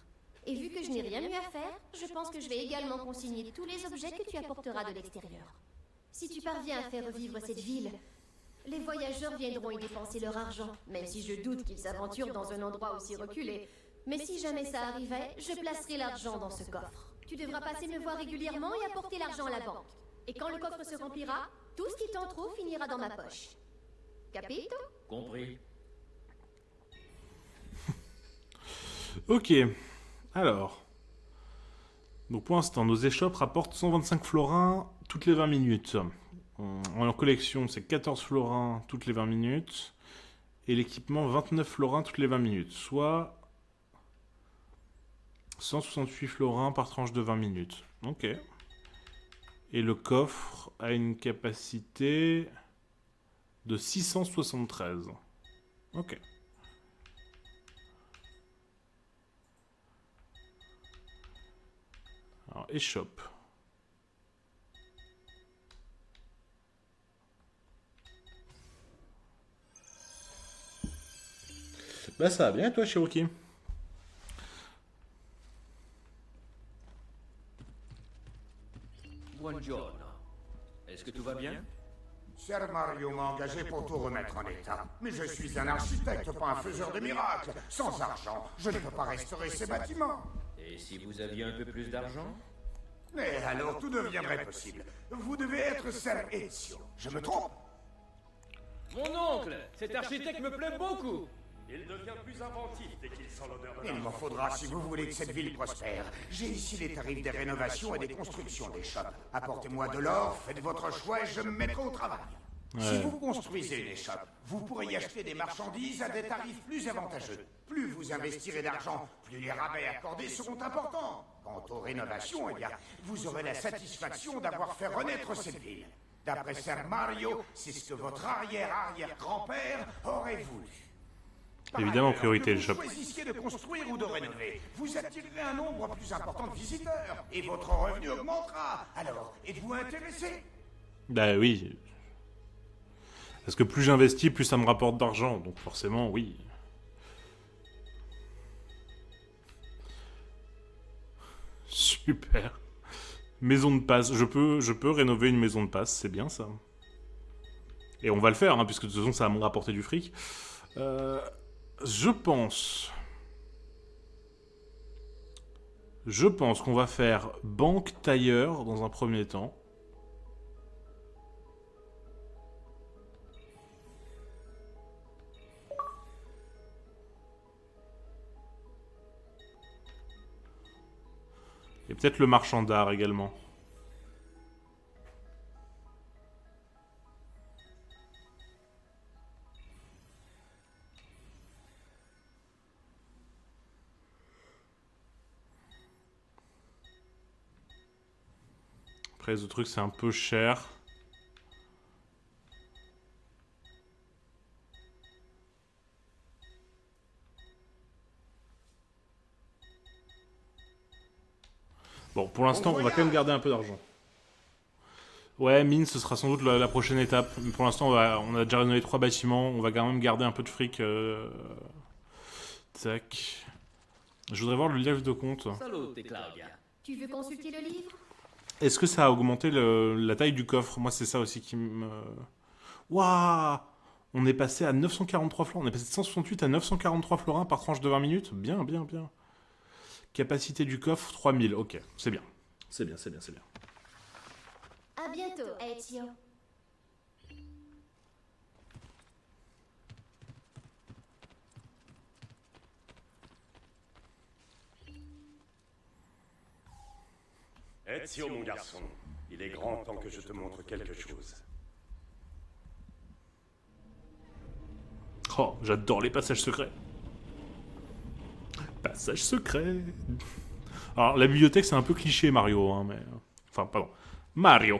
Et vu que je n'ai rien mieux à faire, je pense que je vais également consigner tous les objets que tu apporteras de l'extérieur. Si tu parviens à faire revivre cette ville, les voyageurs viendront y dépenser leur argent, même si je doute qu'ils s'aventurent dans un endroit aussi reculé. Mais si jamais ça arrivait, je placerai l'argent dans ce coffre. Tu devras passer me voir régulièrement et apporter l'argent à la banque. Et quand le coffre se remplira, tout ce qui t'en trouve finira dans ma poche. Capito? Compris. Ok. Alors. Donc pour l'instant, nos échoppes rapportent 125 florins toutes les 20 minutes. En collection, c'est 14 florins toutes les 20 minutes. Et l'équipement, 29 florins toutes les 20 minutes. Soit 168 florins par tranche de 20 minutes. Ok. Et le coffre a une capacité de 673. Ok. Alors, échoppe. Bah ça va bien toi, Cherokee? Buongiorno. Est-ce que tout va bien? Ser Mario m'a engagé pour tout remettre en état. Mais je suis un architecte, pas un faiseur de miracles. Sans argent, je ne peux pas restaurer ces bâtiments. Et si vous aviez un peu plus d'argent? Mais alors tout deviendrait possible. Vous devez être Ser Ezio. Je me trompe? Mon oncle! Cet architecte me plaît beaucoup! Il devient plus inventif dès qu'il sent l'odeur de Il m'en faudra si vous voulez que cette ville prospère. J'ai ici les tarifs des rénovations et des constructions des shops. Apportez-moi de l'or, faites votre choix et je me mettrai au travail. Ouais. Si vous construisez une échoppe, vous pourrez y acheter des marchandises à des tarifs plus avantageux. Plus vous investirez d'argent, plus les rabais accordés seront importants. Quant aux rénovations, eh bien, vous aurez la satisfaction d'avoir fait renaître cette ville. D'après Ser Mario, c'est ce que votre arrière-arrière-grand-père aurait voulu. Évidemment, priorité le shop. Que vous choisissiez de construire ou de rénover, vous attirerez un nombre plus important de visiteurs et votre revenu augmentera. Alors, êtes-vous intéressé? Bah oui. Parce que plus j'investis, plus ça me rapporte d'argent. Donc forcément, oui. Super. Maison de passe. Je peux rénover une maison de passe, c'est bien ça. Et on va le faire, hein, puisque de toute façon ça va me rapporter du fric. Je pense qu'on va faire banque tailleur dans un premier temps. Et peut-être le marchand d'art également. Après, ce truc, c'est un peu cher. Bon, pour l'instant, on va quand même garder un peu d'argent. Ouais, mine, ce sera sans doute la prochaine étape. Mais pour l'instant, on a déjà rénové 3 bâtiments. On va quand même garder un peu de fric. Tac. Je voudrais voir le livre de compte. Salute, Claudia. Tu veux consulter le livre? Est-ce que ça a augmenté la taille du coffre? Moi, c'est ça aussi qui me... Waouh! On est passé à 943 florins. On est passé de 168 à 943 florins par tranche de 20 minutes. Bien, bien, bien. Capacité du coffre, 3000. Ok, c'est bien. C'est bien, c'est bien, c'est bien. À bientôt, Ezio. Ezio, mon garçon, il est grand temps que je te montre quelque chose. Oh, j'adore les passages secrets. Passage secret. Alors, la bibliothèque, c'est un peu cliché, Mario, hein, mais... Enfin, pardon. Mario.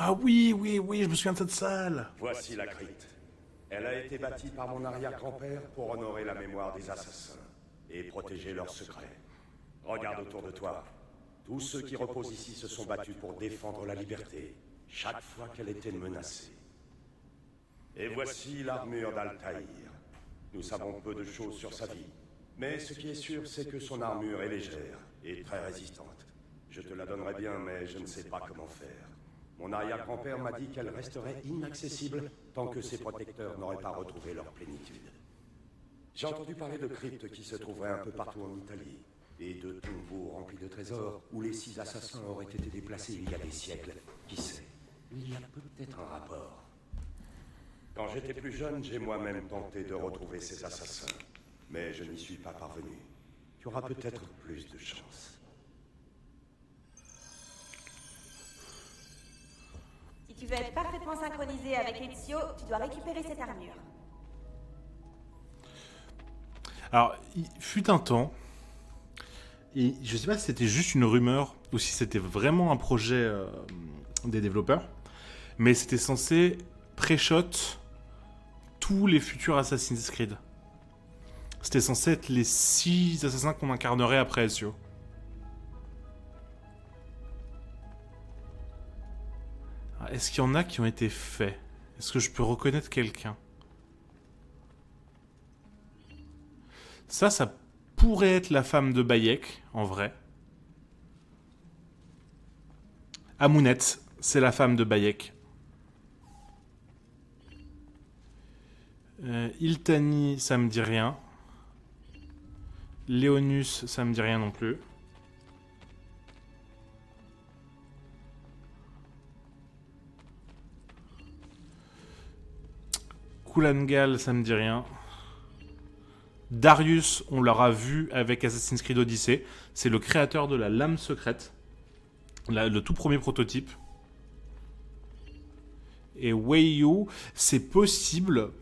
Ah oui, oui, oui, je me souviens de cette salle. Voici la crypte. Elle a été bâtie par mon arrière-grand-père pour honorer la mémoire des assassins et protéger leurs secrets. Regarde autour de toi. Tous ceux qui reposent ici se sont battus pour défendre la liberté, chaque fois qu'elle était menacée. Et voici l'armure d'Altaïr. Nous savons peu de choses sur sa vie, mais ce qui est sûr, c'est que son armure est légère et très résistante. Je te la donnerais bien, mais je ne sais pas comment faire. Mon arrière-grand-père m'a dit qu'elle resterait inaccessible tant que ses protecteurs n'auraient pas retrouvé leur plénitude. J'ai entendu parler de cryptes qui se trouveraient un peu partout en Italie, et de tombeaux remplis de trésors où les 6 assassins auraient été déplacés il y a des siècles. Qui sait? Il y a peut-être un rapport. Quand j'étais plus jeune, j'ai moi-même tenté de retrouver ces assassins, mais je n'y suis pas parvenu. Tu auras peut-être plus de chance. Si tu veux être parfaitement synchronisé avec Ezio, tu dois récupérer cette armure. Alors, il fut un temps, et je sais pas si c'était juste une rumeur ou si c'était vraiment un projet des développeurs, mais c'était censé pré-shot tous les futurs Assassin's Creed. C'était censé être les 6 assassins qu'on incarnerait après Ezio. Est-ce qu'il y en a qui ont été faits? Est-ce que je peux reconnaître quelqu'un? Ça pourrait être la femme de Bayek, en vrai. Amounette, c'est la femme de Bayek. Iltani, ça me dit rien. Léonus, ça me dit rien non plus. Kulangal, ça me dit rien. Darius, on l'aura vu avec Assassin's Creed Odyssey. C'est le créateur de la lame secrète. Le tout premier prototype. Et Weiyu, c'est possible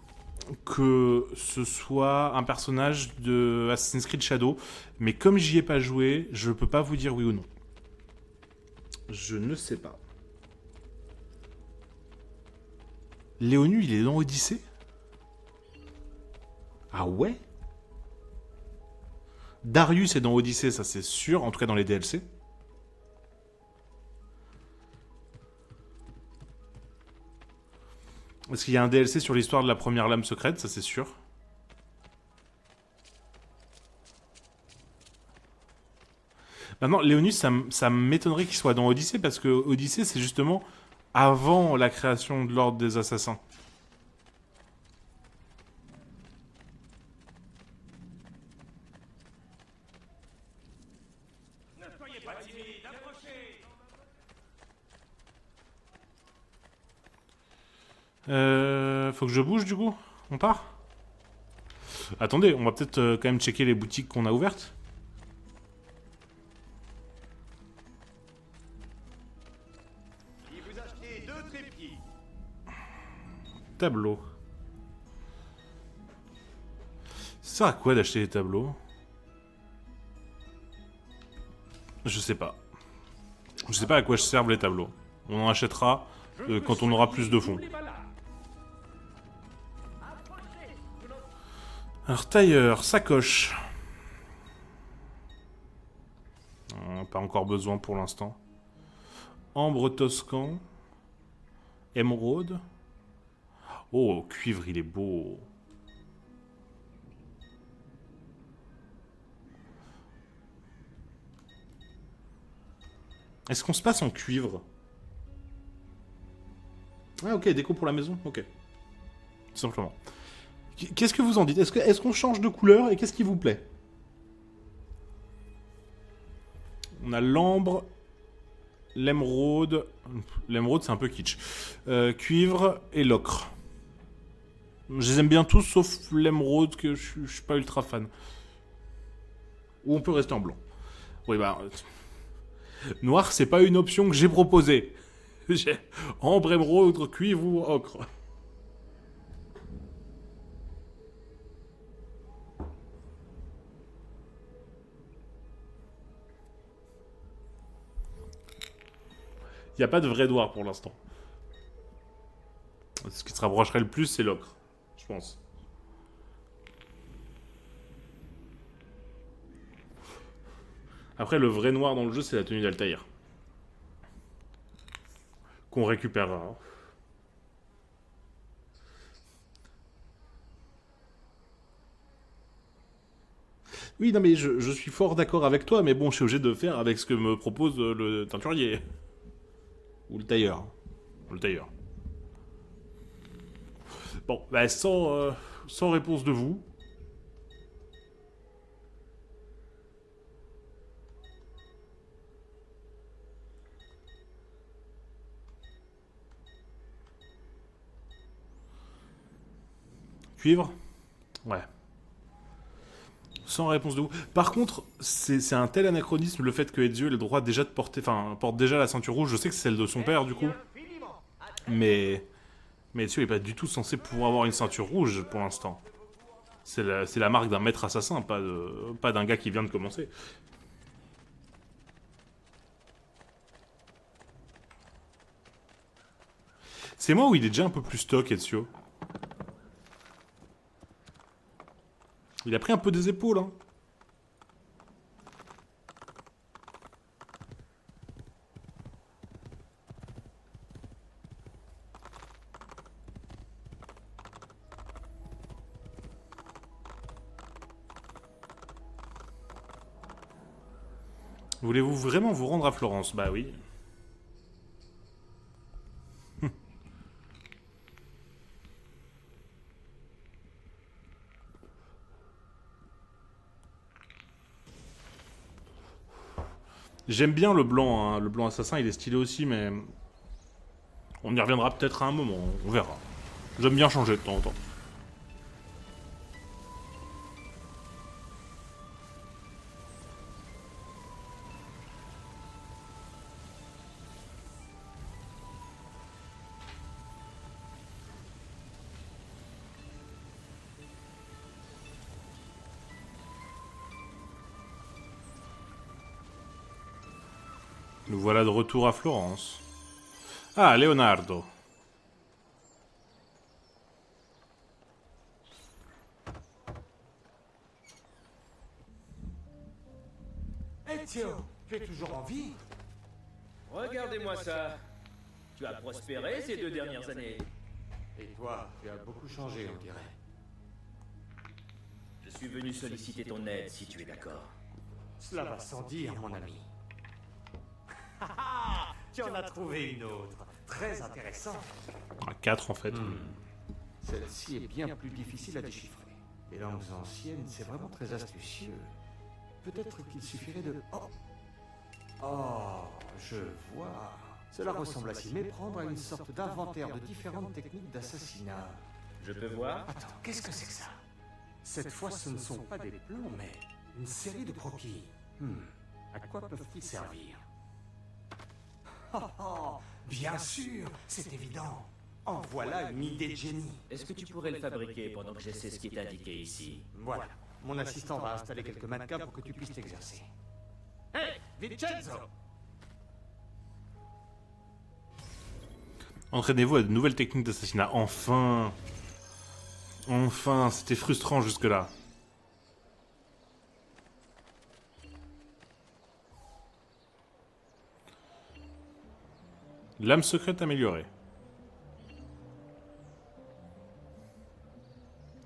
que ce soit un personnage de Assassin's Creed Shadow. Mais comme j'y ai pas joué, je peux pas vous dire oui ou non. Je ne sais pas. Léonu, il est dans Odyssey? Ah ouais? Darius est dans Odyssey, ça c'est sûr, en tout cas dans les DLC. Est-ce qu'il y a un DLC sur l'histoire de la première lame secrète? Ça c'est sûr. Maintenant, Léonus, ça m'étonnerait qu'il soit dans Odyssey, parce que Odyssey c'est justement avant la création de l'Ordre des Assassins. Faut que je bouge du coup? On part? Attendez, on va peut-être quand même checker les boutiques qu'on a ouvertes. Si vous achetez 2 trépieds. Tableau. Ça sert à quoi d'acheter des tableaux? Je sais pas. Je sais pas à quoi servent les tableaux. On en achètera quand on aura plus de fonds. Alors, tailleur, sacoche. Pas encore besoin pour l'instant. Ambre toscan. Émeraude. Oh, cuivre, il est beau. Est-ce qu'on se passe en cuivre? Ah ok, déco pour la maison, ok. Tout simplement. Qu'est-ce que vous en dites? Est-ce qu'on change de couleur et qu'est-ce qui vous plaît? On a l'ambre, l'émeraude... L'émeraude c'est un peu kitsch. Cuivre et l'ocre. Je les aime bien tous sauf l'émeraude que je suis pas ultra fan. Ou on peut rester en blanc. Oui bah... Noir, c'est pas une option que j'ai proposée. J'ai ambre, émeraude, cuivre ou ocre. Il n'y a pas de vrai noir pour l'instant. Ce qui se rapprocherait le plus, c'est l'ocre, je pense. Après, le vrai noir dans le jeu, c'est la tenue d'Altaïr. Qu'on récupérera. Oui, non mais je suis fort d'accord avec toi, mais bon, je suis obligé de faire avec ce que me propose le teinturier. Ou le tailleur. Le tailleur. Bon, bah sans réponse de vous... Cuivre? Ouais. Sans réponse de vous. Par contre, c'est un tel anachronisme le fait que Ezio ait le droit déjà de porter... Enfin, porte déjà la ceinture rouge. Je sais que c'est celle de son père, du coup. Mais Ezio n'est pas du tout censé pouvoir avoir une ceinture rouge, pour l'instant. C'est la marque d'un maître assassin, pas d'un gars qui vient de commencer. C'est moi ou il est déjà un peu plus stock, Ezio? Il a pris un peu des épaules, hein. Voulez-vous vraiment vous rendre à Florence? Bah oui. J'aime bien le blanc, hein. Le blanc assassin, il est stylé aussi, mais... On y reviendra peut-être à un moment, on verra. J'aime bien changer de temps en temps. Nous voilà de retour à Florence. Ah, Leonardo. Ezio, tu es toujours en vie? Regardez-moi ça. Tu as prospéré ces 2 dernières années. Et toi, tu as beaucoup changé, on dirait. Je suis venu solliciter ton aide, si tu es d'accord. Cela va sans dire, mon ami. Tu en as trouvé une autre. Très intéressante. 4 en fait. Celle-ci est bien plus difficile à déchiffrer. Les langues anciennes, c'est vraiment très astucieux. Peut-être qu'il suffirait de... Oh, je vois. Cela ressemble à s'y méprendre à une sorte d'inventaire de différentes techniques d'assassinat. Je peux voir? Attends, qu'est-ce que c'est que ça? Cette fois, ce ne sont pas des plans, mais une série de croquis. À quoi peuvent-ils servir? Oh, bien sûr, c'est évident. En voilà une idée de génie. Est-ce que tu pourrais le fabriquer pendant que j'essaie ce qui est indiqué ici? Voilà. Mon assistant va installer quelques mannequins pour que tu puisses t'exercer. Hey! Vincenzo! Entraînez-vous à de nouvelles techniques d'assassinat. Enfin! Enfin, c'était frustrant jusque-là. Lame secrète améliorée.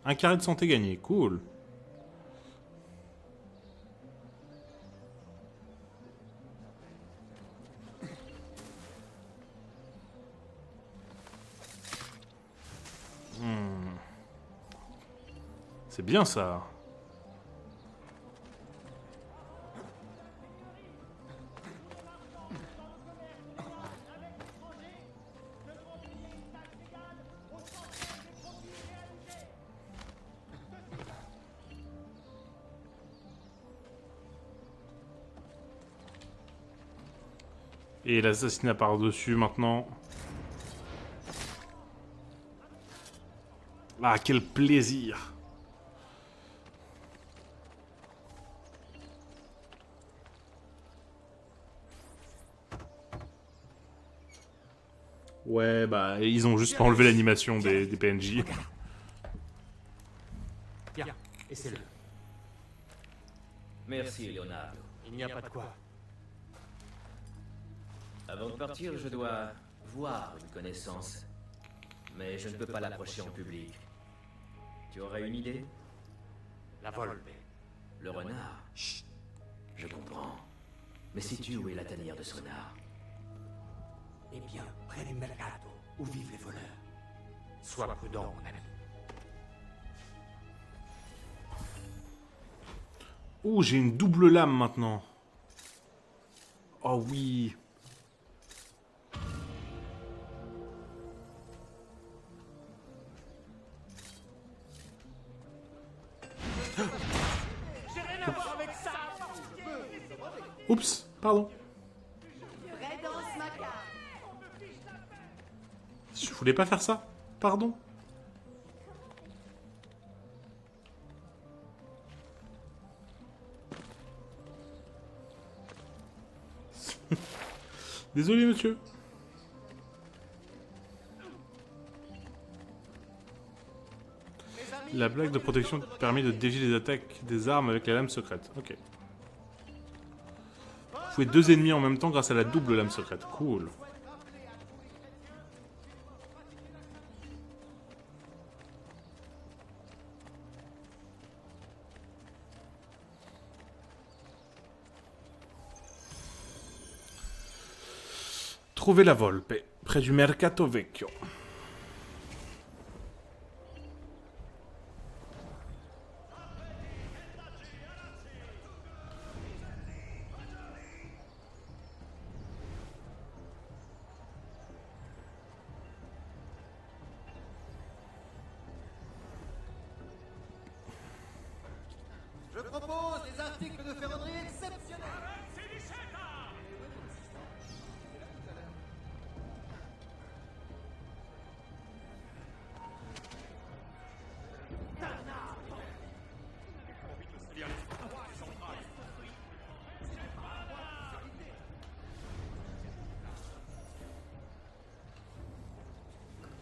Un carré de santé gagné, cool. C'est bien ça. Et l'assassinat par-dessus maintenant. Ah, quel plaisir! Ouais, bah, ils ont juste pas enlevé l'animation des PNJ. Tiens, essaie-le. Merci, Leonardo. Il n'y a pas de quoi. Avant de partir, je dois voir une connaissance. Mais je ne peux pas l'approcher en public. Tu aurais une idée? La Volpe. Le renard? Chut. Je comprends. Mais sais-tu où est la tanière de ce renard? Eh bien, près du mercato, où vivent les voleurs. Sois prudent, mon ami. Oh, j'ai une double lame maintenant. Oh oui. J'ai rien à voir avec ça! Oups, pardon. Je voulais pas faire ça. Pardon. Désolé, monsieur. La blague de protection permet de dévier les attaques des armes avec la lame secrète. Ok. Vous pouvez 2 ennemis en même temps grâce à la double lame secrète. Cool. Trouvez la Volpe, près du Mercato Vecchio. Je propose des articles de ferronnerie exceptionnels.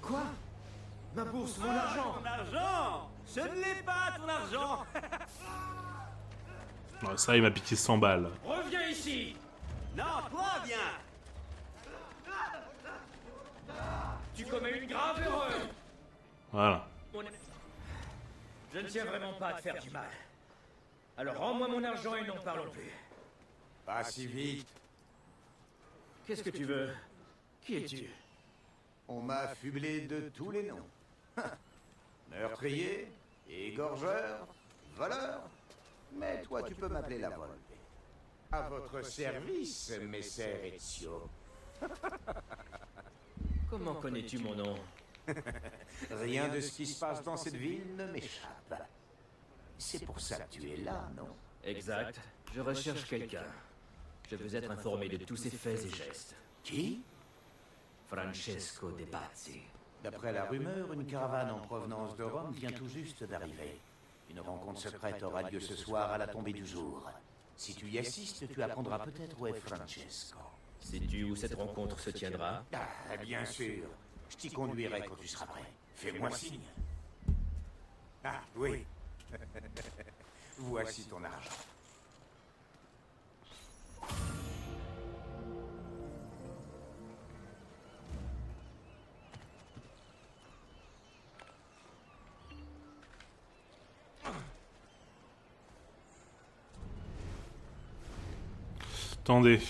Quoi? Ma bourse, mon argent! Ton argent! Je ne l'ai pas, ton argent! Ouais, ça, il m'a piqué 100 balles. Reviens ici! Non, toi, viens! Tu commets une grave erreur! Voilà. Je ne tiens vraiment pas à te faire du mal. Alors rends-moi mon argent et n'en parlons plus. Pas si vite. Qu'est-ce que tu veux? Qui es-tu? On m'a affublé de tous les noms. Meurtrier, égorgeur, voleur. Mais toi, tu peux m'appeler la Volpe. À votre service, messer Ezio. Comment connais-tu mon nom? Rien de ce qui se passe dans cette ville ne m'échappe. C'est pour ça que tu es là, non? Exact. Je recherche quelqu'un. Je veux être informé de tous ses faits et gestes. Qui? Francesco De Pazzi. D'après la rumeur, une caravane en provenance de Rome vient tout juste d'arriver. Une rencontre secrète aura lieu ce soir à la tombée du jour. Si tu y assistes, tu apprendras peut-être où est Francesco. Sais-tu où cette rencontre se tiendra? Ah, bien sûr. Je t'y conduirai quand tu seras prêt. Fais-moi signe. Ah, oui. Voici ton argent. Attendez.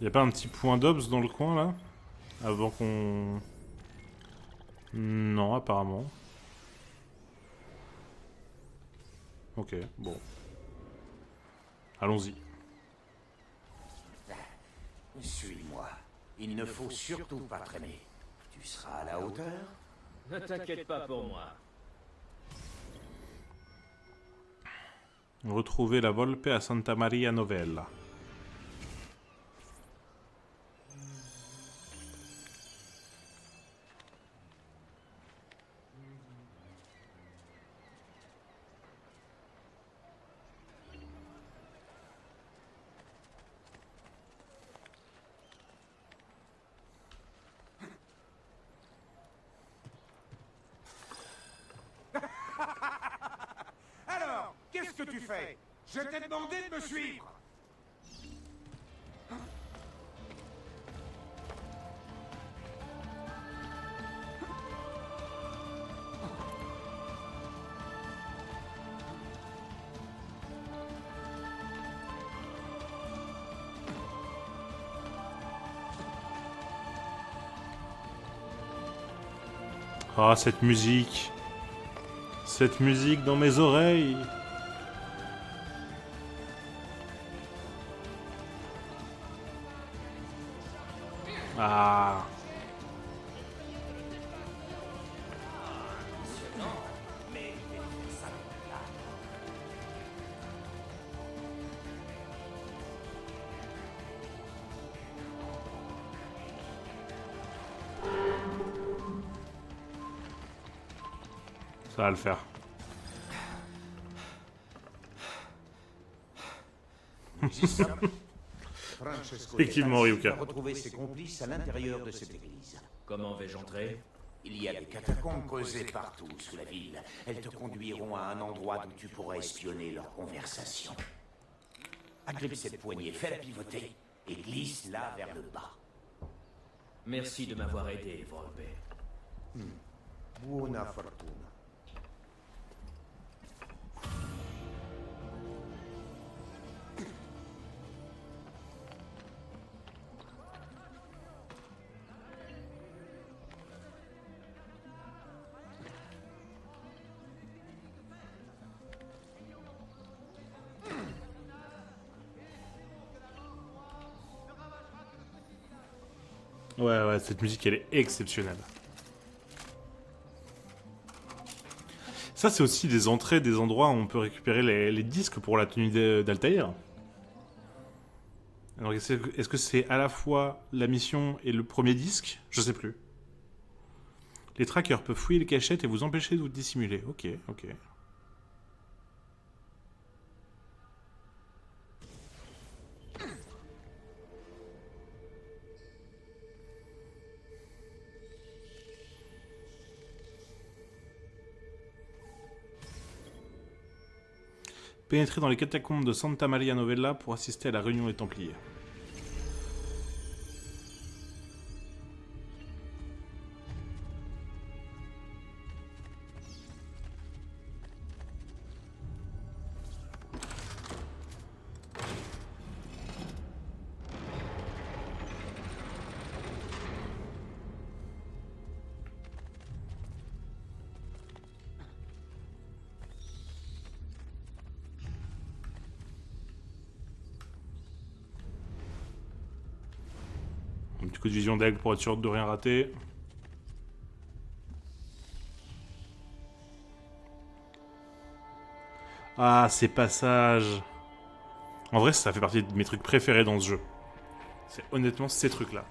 Y a pas un petit point d'obs dans le coin là? Avant qu'on... Non, apparemment. Ok, bon. Allons-y. Suis-moi. Il ne faut surtout pas traîner. Tu seras à la hauteur? Ne t'inquiète pas pour moi. Retrouver la Volpe à Santa Maria Novella. Alors, qu'est-ce que tu fais? Je t'ai demandé de me suivre. Ah, cette musique. Cette musique dans mes oreilles. Ah. Ça va le faire. Francesco Effectivement, Ryuka. a retrouvé ses complices à l'intérieur de cette église. Comment vais-je entrer? Il y a des catacombes creusées partout sous la ville. Elles te conduiront à un endroit d'où tu pourras espionner leur conversation. Agrippe cette poignée, fais-la pivoter et glisse-la vers le bas. Merci de m'avoir aidé, Volpe. Buona fortuna. Ouais, cette musique, elle est exceptionnelle. Ça, c'est aussi des entrées, des endroits où on peut récupérer les disques pour la tenue d'Altaïr. Alors, est-ce que c'est à la fois la mission et le premier disque? Je sais plus. Les trackers peuvent fouiller les cachettes et vous empêcher de vous dissimuler. Ok, ok. Pénétrer dans les catacombes de Santa Maria Novella pour assister à la réunion des Templiers. Un petit coup de vision d'aigle pour être sûr de rien rater. Ah, ces passages. En vrai, ça fait partie de mes trucs préférés dans ce jeu. C'est honnêtement ces trucs-là.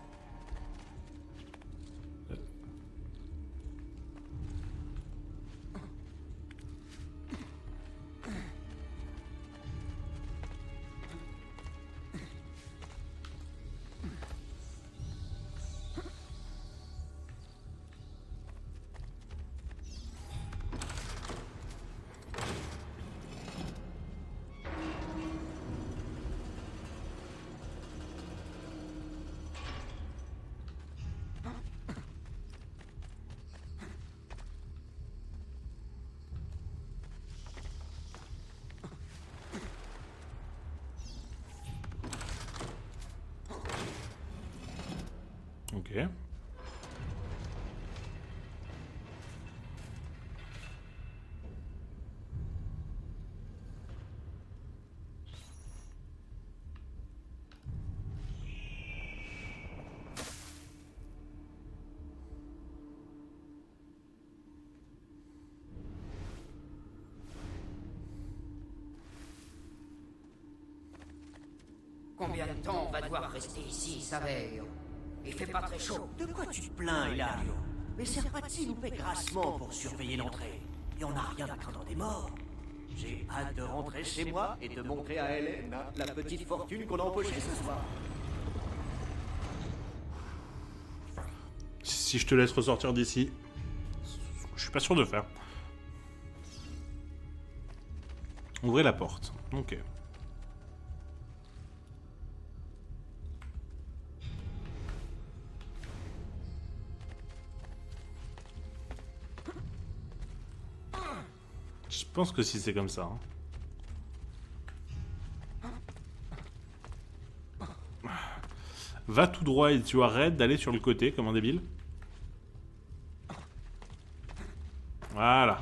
Ok. Combien de temps on va devoir rester ici, Saverio? Il fait pas très chaud. De quoi tu te plains, Hilario? Les Serpati nous paient grassement pour surveiller l'entrée. Et on n'a rien à craindre des morts. J'ai hâte de rentrer chez moi et de montrer à Hélène la petite fortune qu'on a empochée ce soir. Si je te laisse ressortir d'ici, je suis pas sûr de faire. Ouvrez la porte. Ok. Je pense que si c'est comme ça. Va tout droit et tu arrêtes d'aller sur le côté comme un débile. Voilà.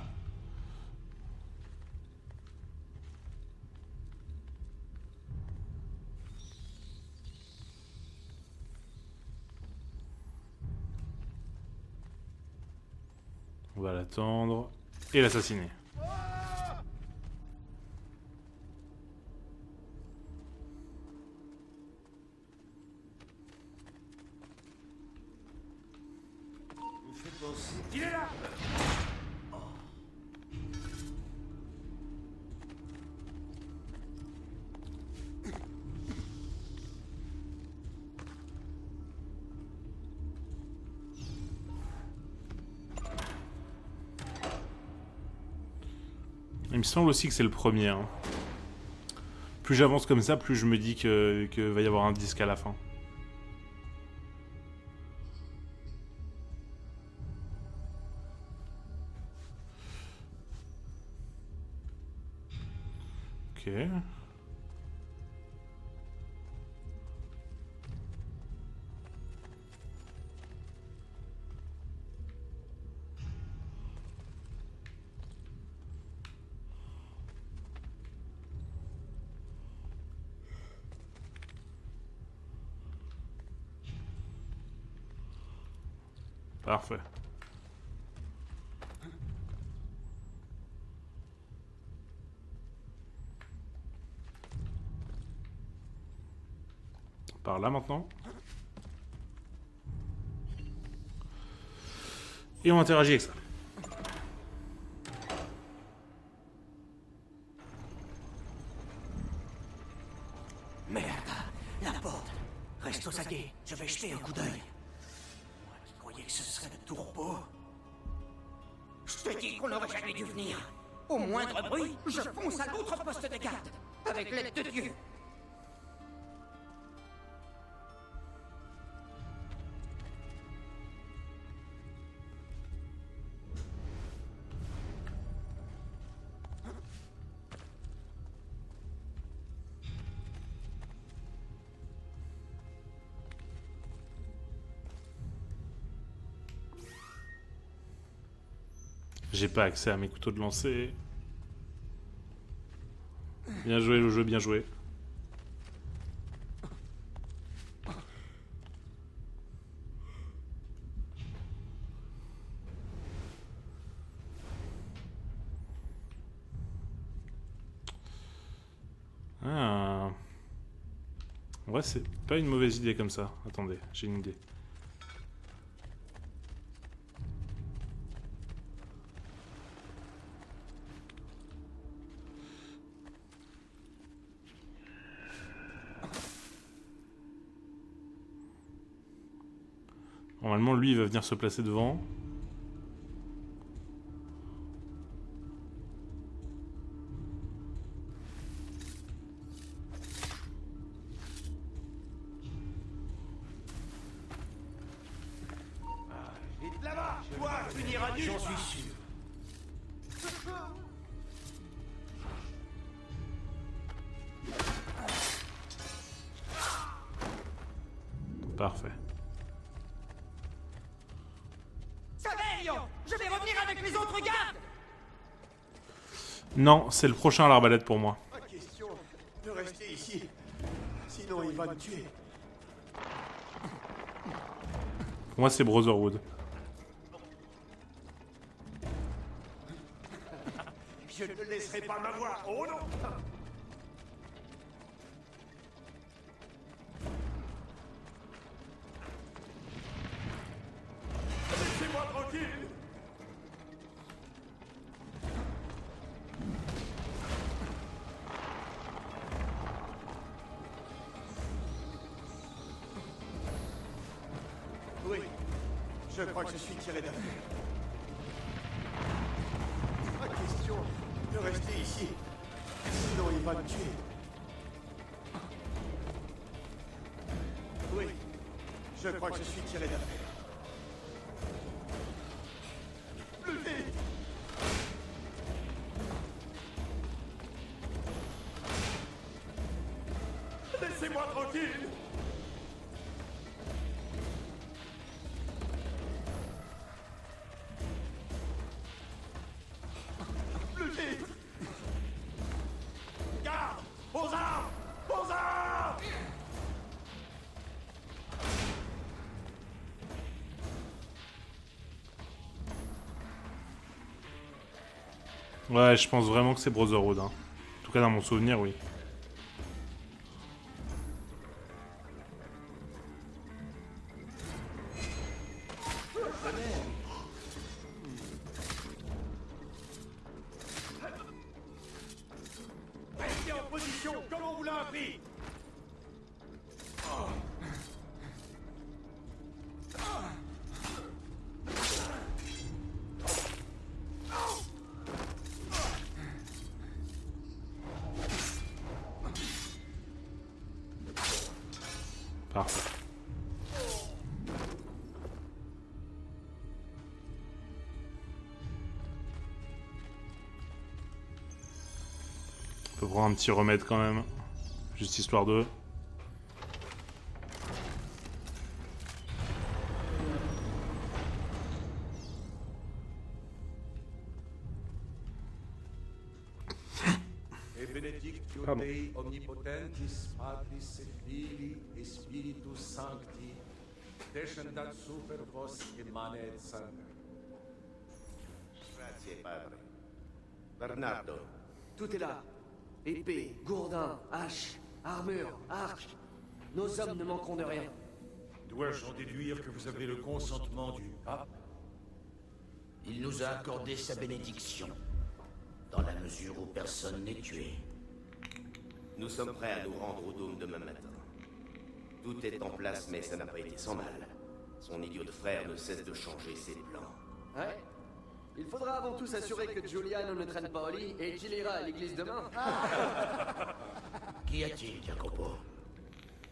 On va l'attendre et l'assassiner. Il est là! Il me semble aussi que c'est le premier. Hein. Plus j'avance comme ça, plus je me dis que va y avoir un disque à la fin. Ok. Parfait. Par là maintenant. Et on interagit avec ça. Merde, la porte. Reste aux aguets, je vais jeter un coup d'œil. Moi qui croyais que ce serait le tourpeau. Je te dis qu'on n'aurait jamais dû venir. Au moindre bruit, je fonce à l'autre poste de garde. Avec l'aide de Dieu. J'ai pas accès à mes couteaux de lancer. Bien joué le jeu, bien joué. Ah. Ouais, c'est pas une mauvaise idée comme ça. Attendez, j'ai une idée. Normalement, lui, il va venir se placer devant. Vite là-bas! Toi, tu n'iras nulle part. J'en suis sûr. Parfait. les autres gardes. Non, c'est le prochain à l'arbalète pour moi. Pas question de rester ici. Sinon, il va me tuer. Pour moi, c'est Brotherhood. Je ne laisserai pas m'avoir. Oh non! Laissez-moi tranquille! Oui, je crois que je suis tiré d'affaire. Pas question de rester ici. Sinon, il va me tuer. Oui, je crois que je suis tiré d'affaire. Plus vite! Laissez-moi tranquille! Plus vite! Garde! Aux armes! Aux armes! Ouais, je pense vraiment que c'est Brotherhood. Hein. En tout cas, dans mon souvenir, oui. Restez en position, comme on vous l'a appris! Parfait. On peut prendre un petit remède quand même. Juste histoire de... E benedictio Pardon. Dei omnipotentis Patris et Filii et Spiritus Sancti descendat super vos et manet sangue. Grazie, padre. Bernardo. Tout est là. Épée, gourdin, hache, armure, arc. Nos hommes ne manqueront de rien. Dois-je en déduire que vous avez le consentement du pape? Il nous a accordé sa bénédiction, dans la mesure où personne n'est tué. Nous sommes prêts à nous rendre au dôme demain matin. Tout est en place, mais ça n'a pas été sans mal. Son idiot de frère ne cesse de changer ses plans. Ouais. Il faudra avant tout s'assurer que Giuliano ne traîne pas au lit et qu'il ira à l'église demain. Qu'y a-t-il, Jacopo?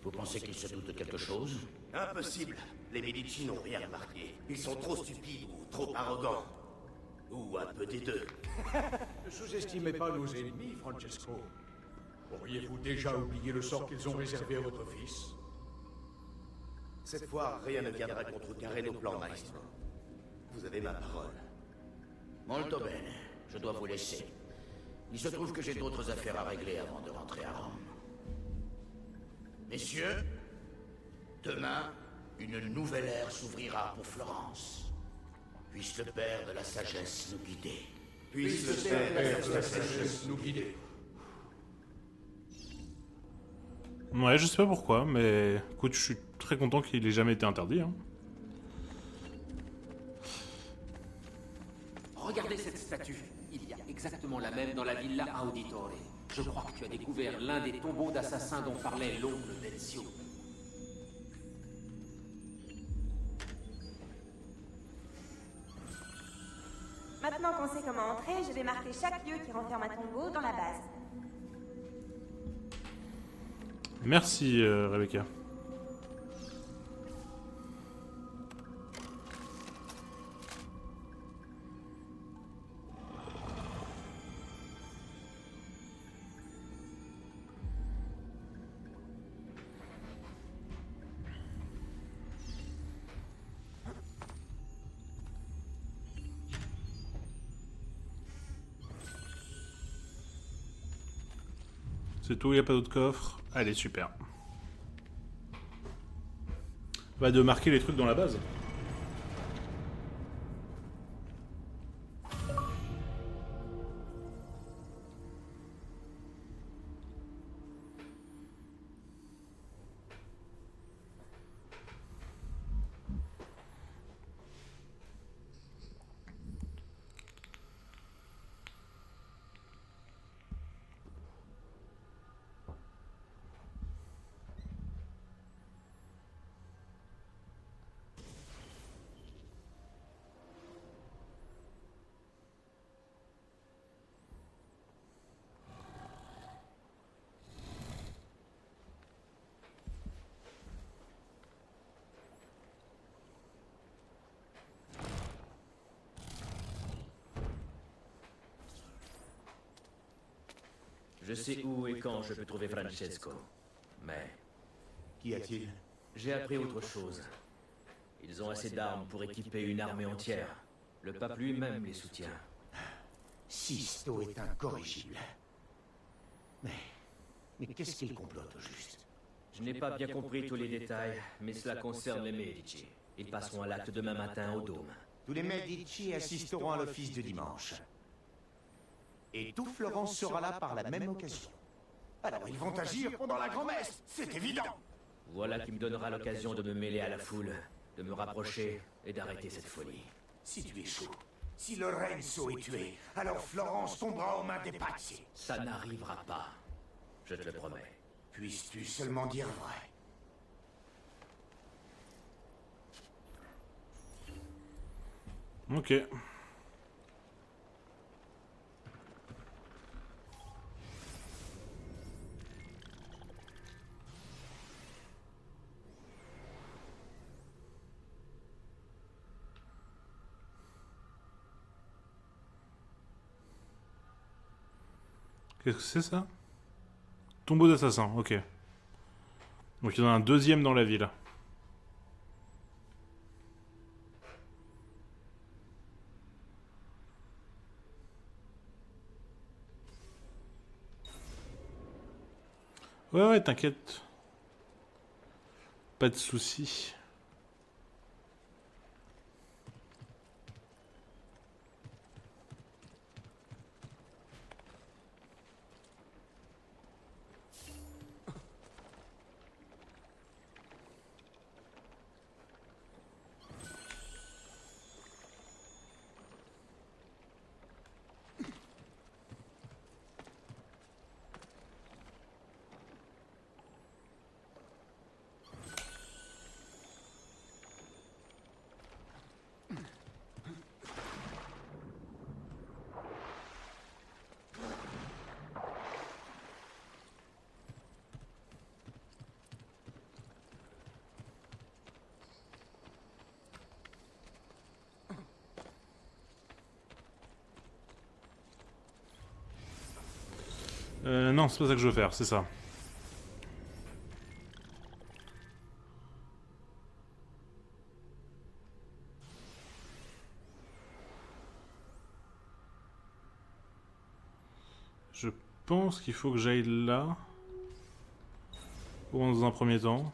Vous pensez qu'il se doute de quelque chose? Impossible. Les Medici n'ont rien remarqué. Ils sont trop stupides ou trop arrogants. Ou un peu des deux. Ne sous-estimez pas nos ennemis, Francesco. Auriez-vous déjà oublié le sort qu'ils ont réservé à votre fils? Cette fois, rien ne viendra contrecarrer nos plans, maestro. Vous avez ma parole. Molto bene. Je dois vous laisser. Il se trouve que j'ai d'autres affaires à régler avant de rentrer à Rome. Messieurs, demain, une nouvelle ère s'ouvrira pour Florence. Puisse le Père de la sagesse nous guider. Puisse le Père de la sagesse nous guider. Ouais, je sais pas pourquoi, mais écoute, je suis très content qu'il ait jamais été interdit. Hein. Regardez cette statue. Il y a exactement la même dans la Villa Auditore. Je crois que tu as découvert l'un des tombeaux d'assassins dont parlait l'oncle d'Ezio. Maintenant qu'on sait comment entrer, je vais marquer chaque lieu qui renferme un tombeau dans la base. Merci, Rebecca. C'est tout, il n'y a pas d'autre coffre. Allez, super. Va de marquer les trucs dans la base. Je sais où et quand je peux trouver Francesco. Mais... Qu'y a-t-il? J'ai appris autre chose. Ils ont assez d'armes pour équiper une armée entière. Le pape lui-même les soutient. Sisto est incorrigible. Mais qu'est-ce qu'il complote au juste? Je n'ai pas bien compris tous les détails, mais cela concerne les Medici. Ils passeront à l'acte demain matin au Dôme. Tous les Medici assisteront à l'office du dimanche. Et tout Florence sera là par la même occasion. Alors ils vont agir pendant la grand-messe, c'est évident. Voilà qui me donnera l'occasion de me mêler à la foule, de me rapprocher et d'arrêter cette folie. Si tu es chaud, si Lorenzo est tué, alors Florence tombera aux mains des Pazzi. Ça n'arrivera pas. Je te le promets. Puisses-tu seulement dire vrai? Ok. Qu'est-ce que c'est ça? Tombeau d'assassin, ok. Donc il y en a un deuxième dans la ville. Ouais, t'inquiète. Pas de soucis. Non, c'est pas ça que je veux faire, c'est ça. Je pense qu'il faut que j'aille là. Ou dans un premier temps.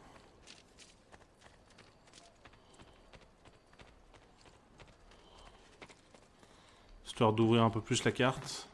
Histoire d'ouvrir un peu plus la carte.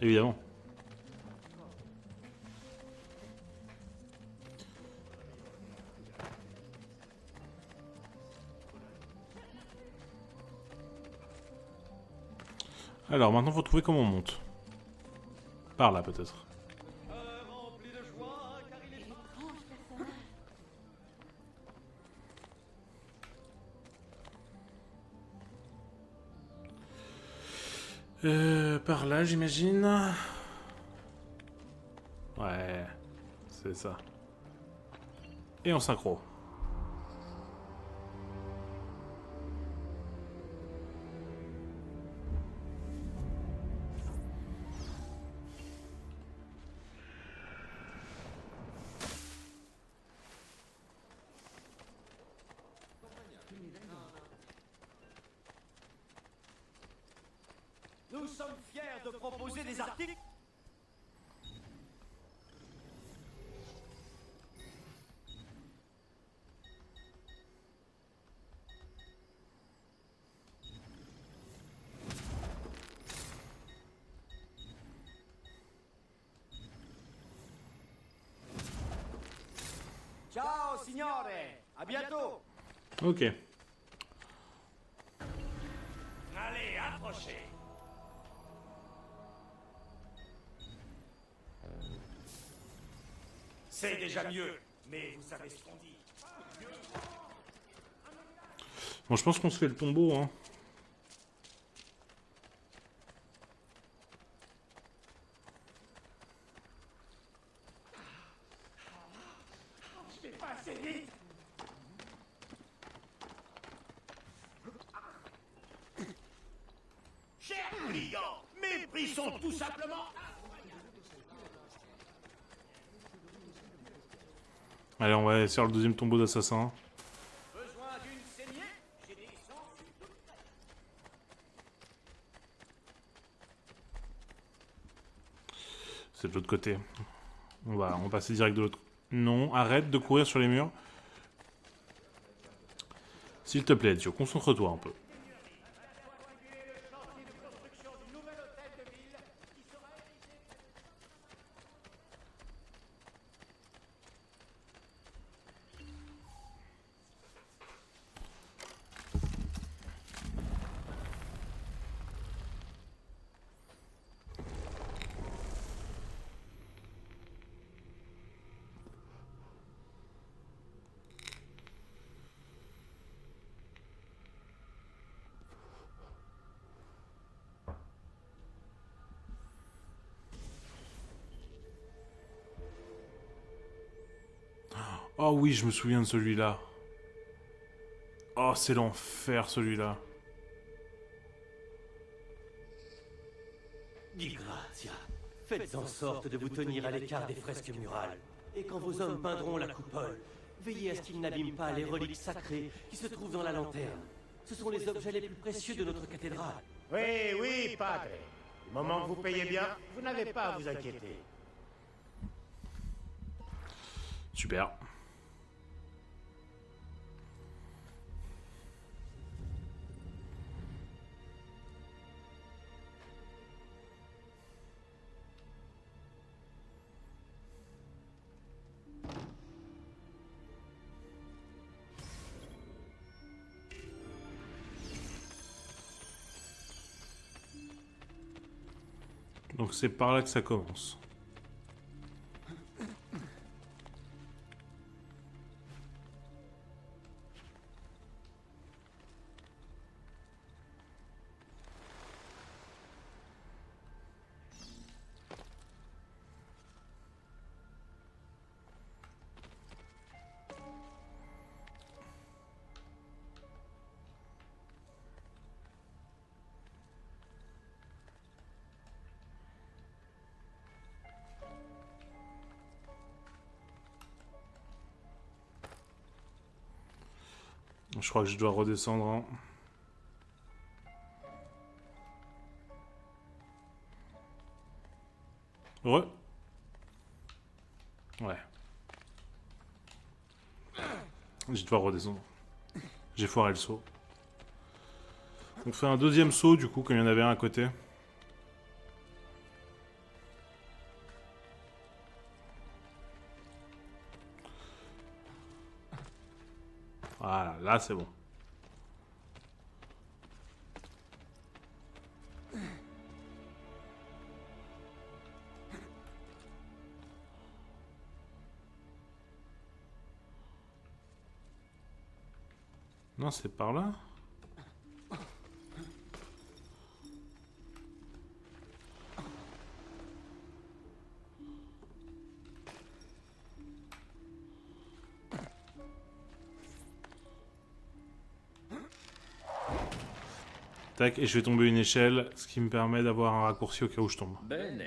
Évidemment. Alors maintenant faut trouver comment on monte. Par là peut-être. Par là j'imagine. Ouais, c'est ça. Et en synchro. Nous sommes fiers de proposer des articles. Ciao, signore. À bientôt. Ok. Allez, approchez. C'est déjà mieux, mais vous savez ce qu'on dit. Bon, je pense qu'on se fait le tombeau, hein. Je vais pas assez vite. Chers clients, méprisons tout simplement. Allez, on va aller sur le deuxième tombeau d'assassin. Besoin d'une saignée? J'ai des sangs. C'est de l'autre côté. On va passer direct de l'autre. Non, arrête de courir sur les murs. S'il te plaît, Dio, concentre-toi un peu. Oh oui, je me souviens de celui-là. Oh, c'est l'enfer, celui-là. Di grazia, faites en sorte de vous tenir à l'écart des fresques murales. Et quand vos hommes peindront la coupole, veillez à ce qu'ils n'abîment pas les reliques sacrées qui se trouvent dans la lanterne. Ce sont les objets les plus précieux de notre cathédrale. Oui, oui, padre. Du moment que vous payez bien, vous n'avez pas à vous inquiéter. Super. Donc c'est par là que ça commence. Je crois que je dois redescendre. Hein. Ouais. Ouais. Je dois redescendre. J'ai foiré le saut. On fait un deuxième saut du coup, comme il y en avait un à côté. Voilà, là c'est bon. 。Non, c'est par là. Tac, et je vais tomber une échelle, ce qui me permet d'avoir un raccourci au cas où je tombe. Bene.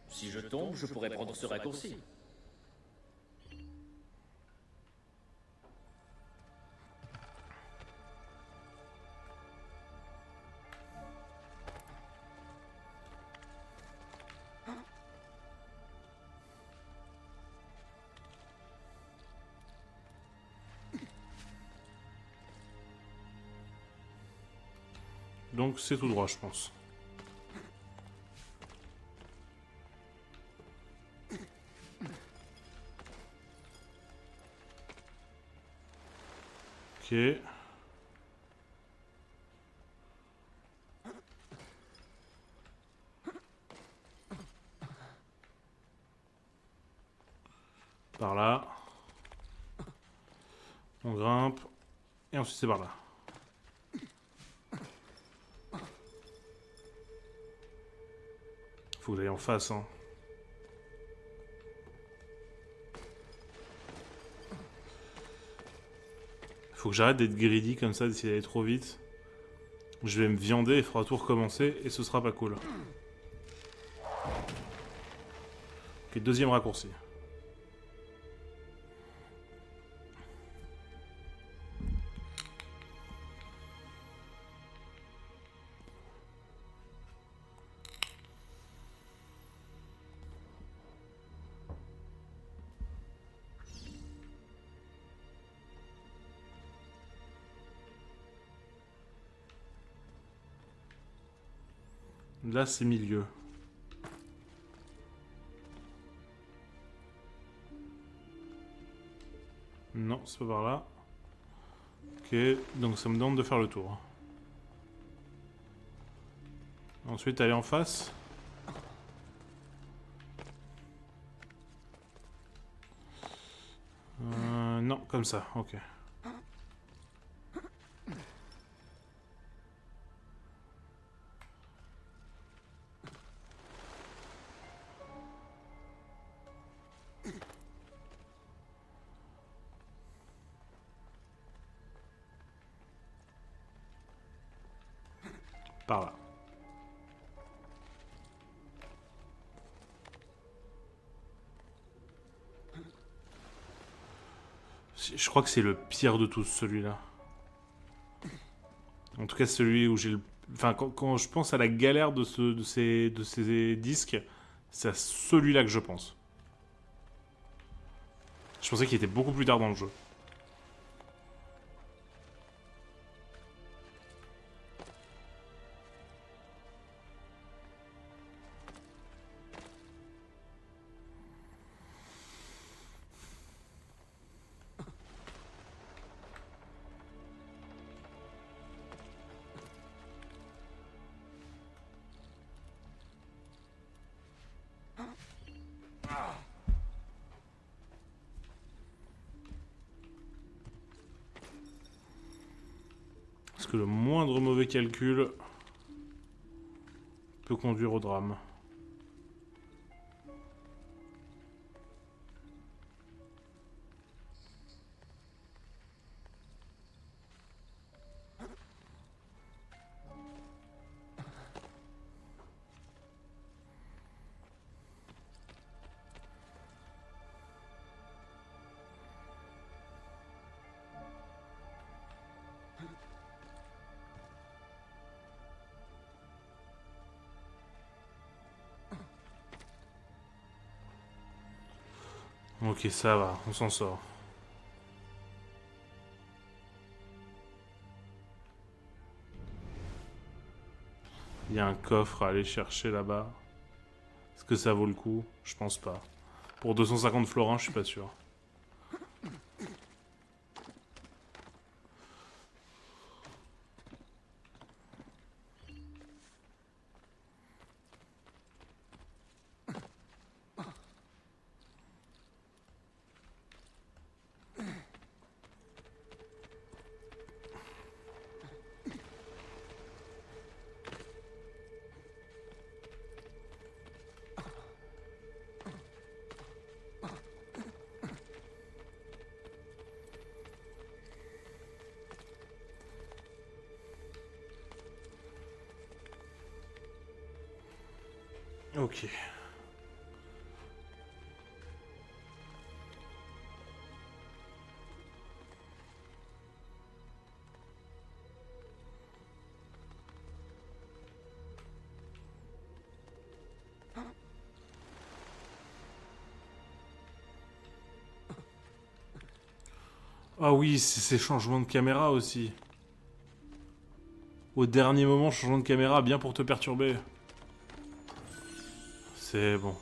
Si je tombe, je pourrais prendre ce raccourci. Donc c'est tout droit, je pense. Ok. Par là. On grimpe. Et ensuite c'est par là. Faut que j'aille en face, hein. Faut que j'arrête d'être greedy comme ça, d'essayer d'aller trop vite. Je vais me viander, il faudra tout recommencer, et ce sera pas cool. Ok, deuxième raccourci. Là, c'est milieu. Non, c'est pas par là. Ok, donc ça me demande de faire le tour. Ensuite, aller en face. Non, comme ça, ok. Par là. Je crois que c'est le pire de tous, celui-là. En tout cas, celui où j'ai le... Enfin, quand je pense à la galère de ces disques, c'est à celui-là que je pense. Je pensais qu'il était beaucoup plus tard dans le jeu. Parce que le moindre mauvais calcul peut conduire au drame. Ok, ça va, on s'en sort. Il y a un coffre à aller chercher là-bas. Est-ce que ça vaut le coup? Je pense pas. Pour 250 florins, je suis pas sûr. Ok. Ah oui, c'est ces changements de caméra aussi. Au dernier moment, changement de caméra, bien pour te perturber. C'est bon.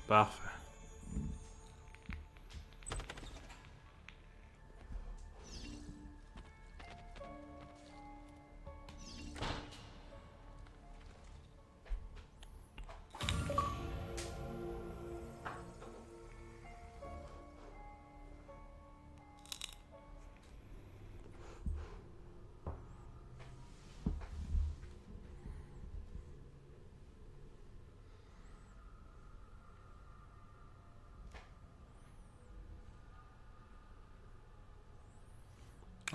Parfait.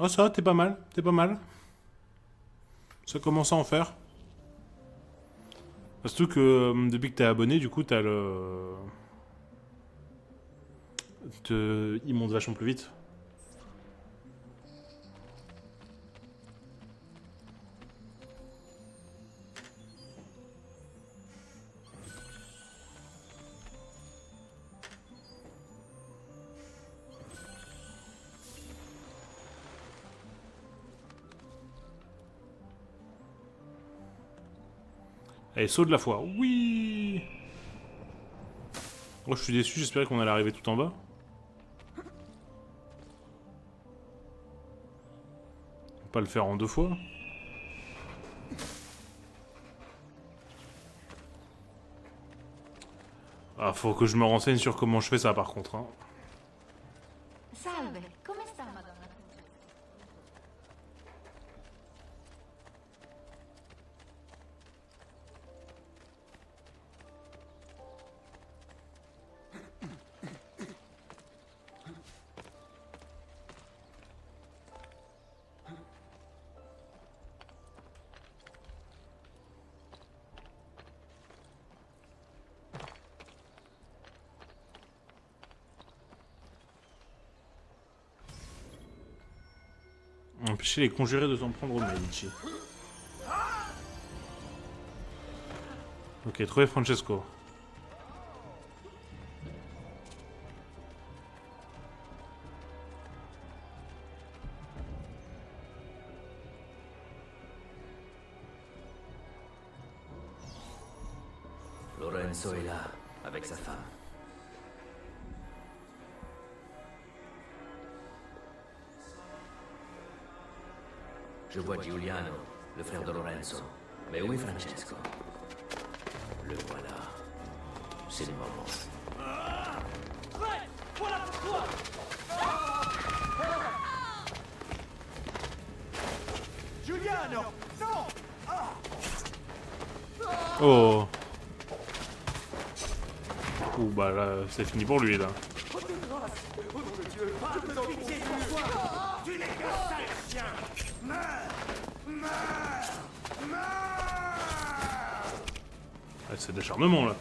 Oh ça va, t'es pas mal, t'es pas mal. Ça commence à en faire. Surtout que depuis que t'es abonné, du coup t'as le... Il monte vachement plus vite. Allez, saut de la foi. Oui. Oh, je suis déçu, j'espérais qu'on allait arriver tout en bas. On va pas le faire en 2 fois. Ah, faut que je me renseigne sur comment je fais ça par contre. Hein. Salve, come sta, Madonna? Empêcher les conjurés de s'en prendre au Medici. Ok, trouver Francesco. Lorenzo est là, avec sa femme. Je vois Giuliano, le frère de Lorenzo. Mais où est Francesco? Le voilà. C'est le moment. Prêt! Voilà pour toi! Giuliano! Non! Oh. Ouh bah là, c'est fini pour lui là. Oh de grâce! Oh nom de Dieu! Je peux en pitié pour toi! Tu n'es qu'un sale chien! Meurs! Meurs! Meurs! Ah, c'est de l'acharnement là.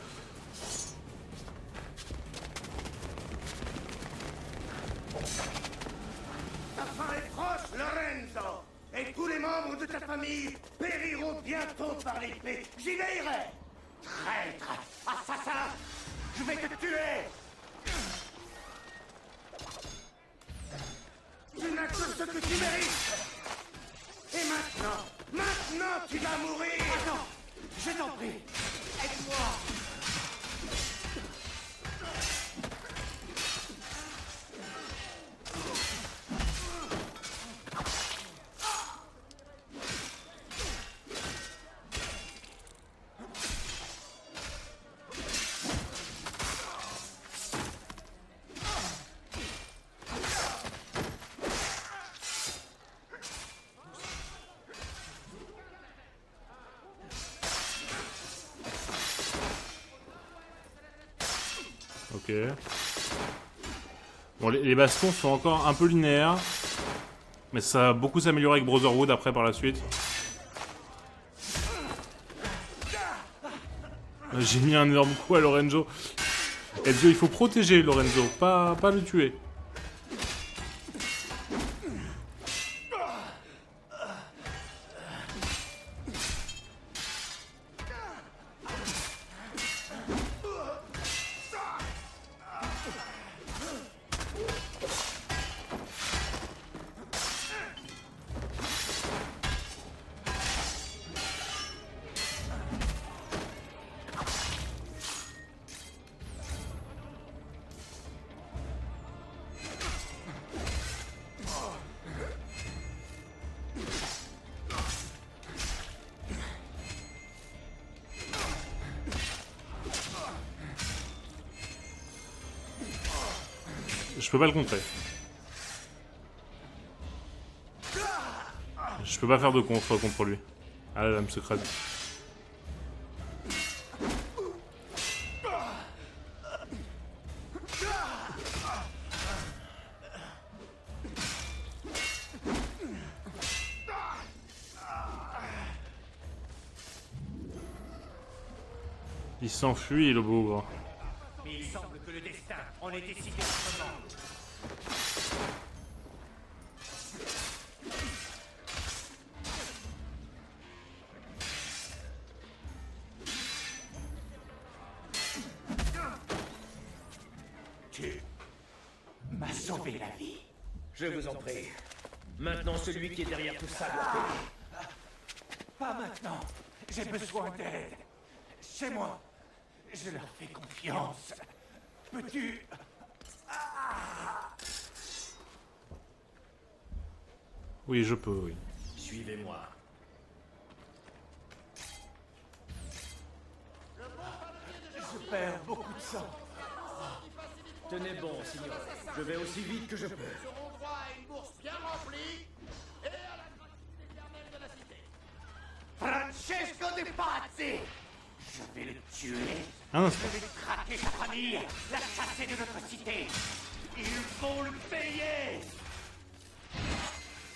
Ta fin est proche, Lorenzo! Et tous les membres de ta famille périront bientôt par l'épée! J'y veillerai! Traître! Assassin! Je vais te tuer! Tu n'as que ce que tu mérites! Et maintenant tu vas mourir! Attends! Je t'en prie! Aide-moi! Ok. Bon, les bastons sont encore un peu linéaires. Mais ça va beaucoup s'améliorer avec Brotherhood après par la suite. J'ai mis un énorme coup à Lorenzo. Ezio, il faut protéger Lorenzo, pas le tuer. Je peux pas le contrer. Je peux pas faire de contre lui. Ah la lame secrète. Il s'enfuit le bougre. Mais il semble que le destin en ait décidé autrement. Tu m'as sauvé la vie. Je vous en prie. Maintenant, celui qui est derrière tout ça doit payer. Pas maintenant. J'ai besoin d'aide. C'est moi. Je leur fais confiance. Peux-tu... Oui, je peux, oui. Suivez-moi. Je perds beaucoup de sang. Tenez bon, signor. Je vais aussi vite que je peux. Nous aurons droit à une bourse bien remplie et à la gratuité éternelle de la cité. Francesco de Pazzi. Je vais le tuer. Ah non, Je vais traquer sa famille, la chasser de notre cité. Il faut le payer.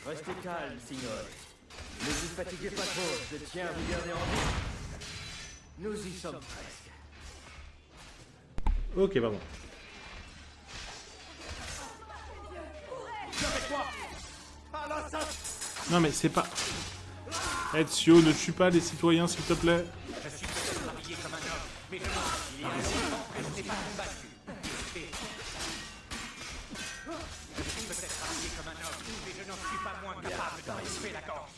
Restez calme, signor. Ne vous fatiguez pas trop, je tiens à vous garder en vie. Nous y sommes presque. Ok, pardon. Non mais c'est pas... Ezio, ne tue pas les citoyens s'il te plaît. Je suis peut-être habillé comme un homme, mais il y a un moment que je n'ai pas combattu. Je suis peut-être habillé comme un homme, mais je n'en suis pas moins capable de risquer la gorge.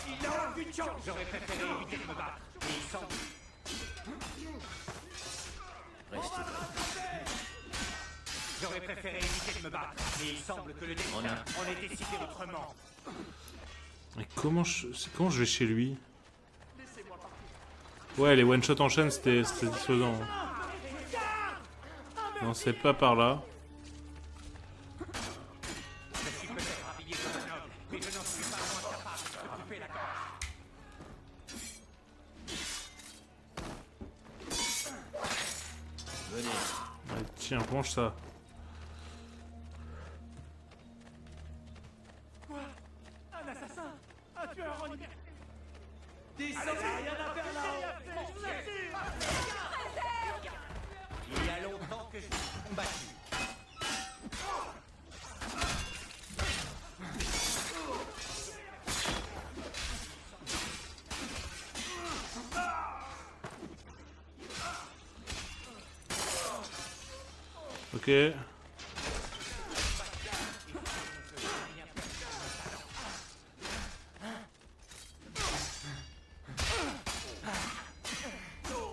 Il a aucune chance. J'aurais préféré éviter de me battre, mais il semble... Restez. J'aurais préféré éviter de me battre, mais il semble que le destin en ait décidé autrement. Mais comment je vais chez lui? Ouais, les one-shot en chaîne, c'était disposant. Non, c'est pas par là. Je suis peut-être habillé comme un homme, mais je n'en suis pas moins capable de me couper la gorge. Venez. Ouais, tiens, mange ça. Quoi? Un assassin? Un tueur en liberté? Descendez, rien à faire là. Il y a longtemps que je suis combattu. Ok.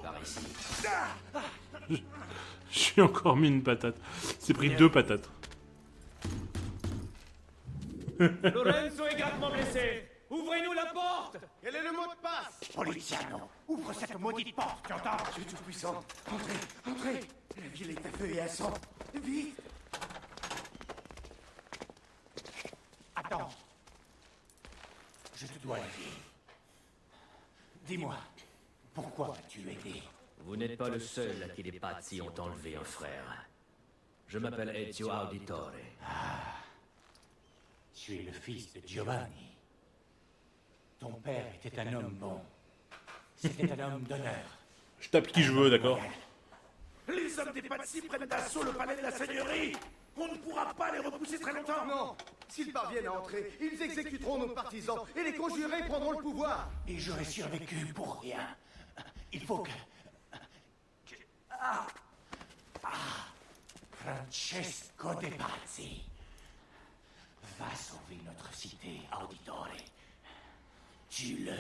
Par ici. J'ai encore mis une patate. C'est pris 2 patates. Lorenzo est gravement blessé. Ouvrez-nous la porte. Quel est le mot de passe? Poliziano, ouvre cette maudite porte, tu entends? Je suis tout puissant. Entrez, entrez. La ville est à feu et à sang. Vite. Attends. Je te dois la vie. Dis-moi, pourquoi m'as-tu aidé? Vous n'êtes pas le seul à qui les Pazzi ont enlevé un frère. Je m'appelle Ezio Auditore. Tu es le fils de Giovanni. Ton père était un homme bon. C'était un homme d'honneur. Je tape qui je veux, d'accord? Les hommes des Pazzi prennent d'assaut le palais de la seigneurie. On ne pourra pas les repousser très longtemps. Non. S'ils parviennent à entrer, ils exécuteront nos partisans et les conjurés prendront le pouvoir. Et j'aurais survécu pour rien. Il faut que... Francesco de Pazzi va sauver notre cité, Auditore. Tue-le.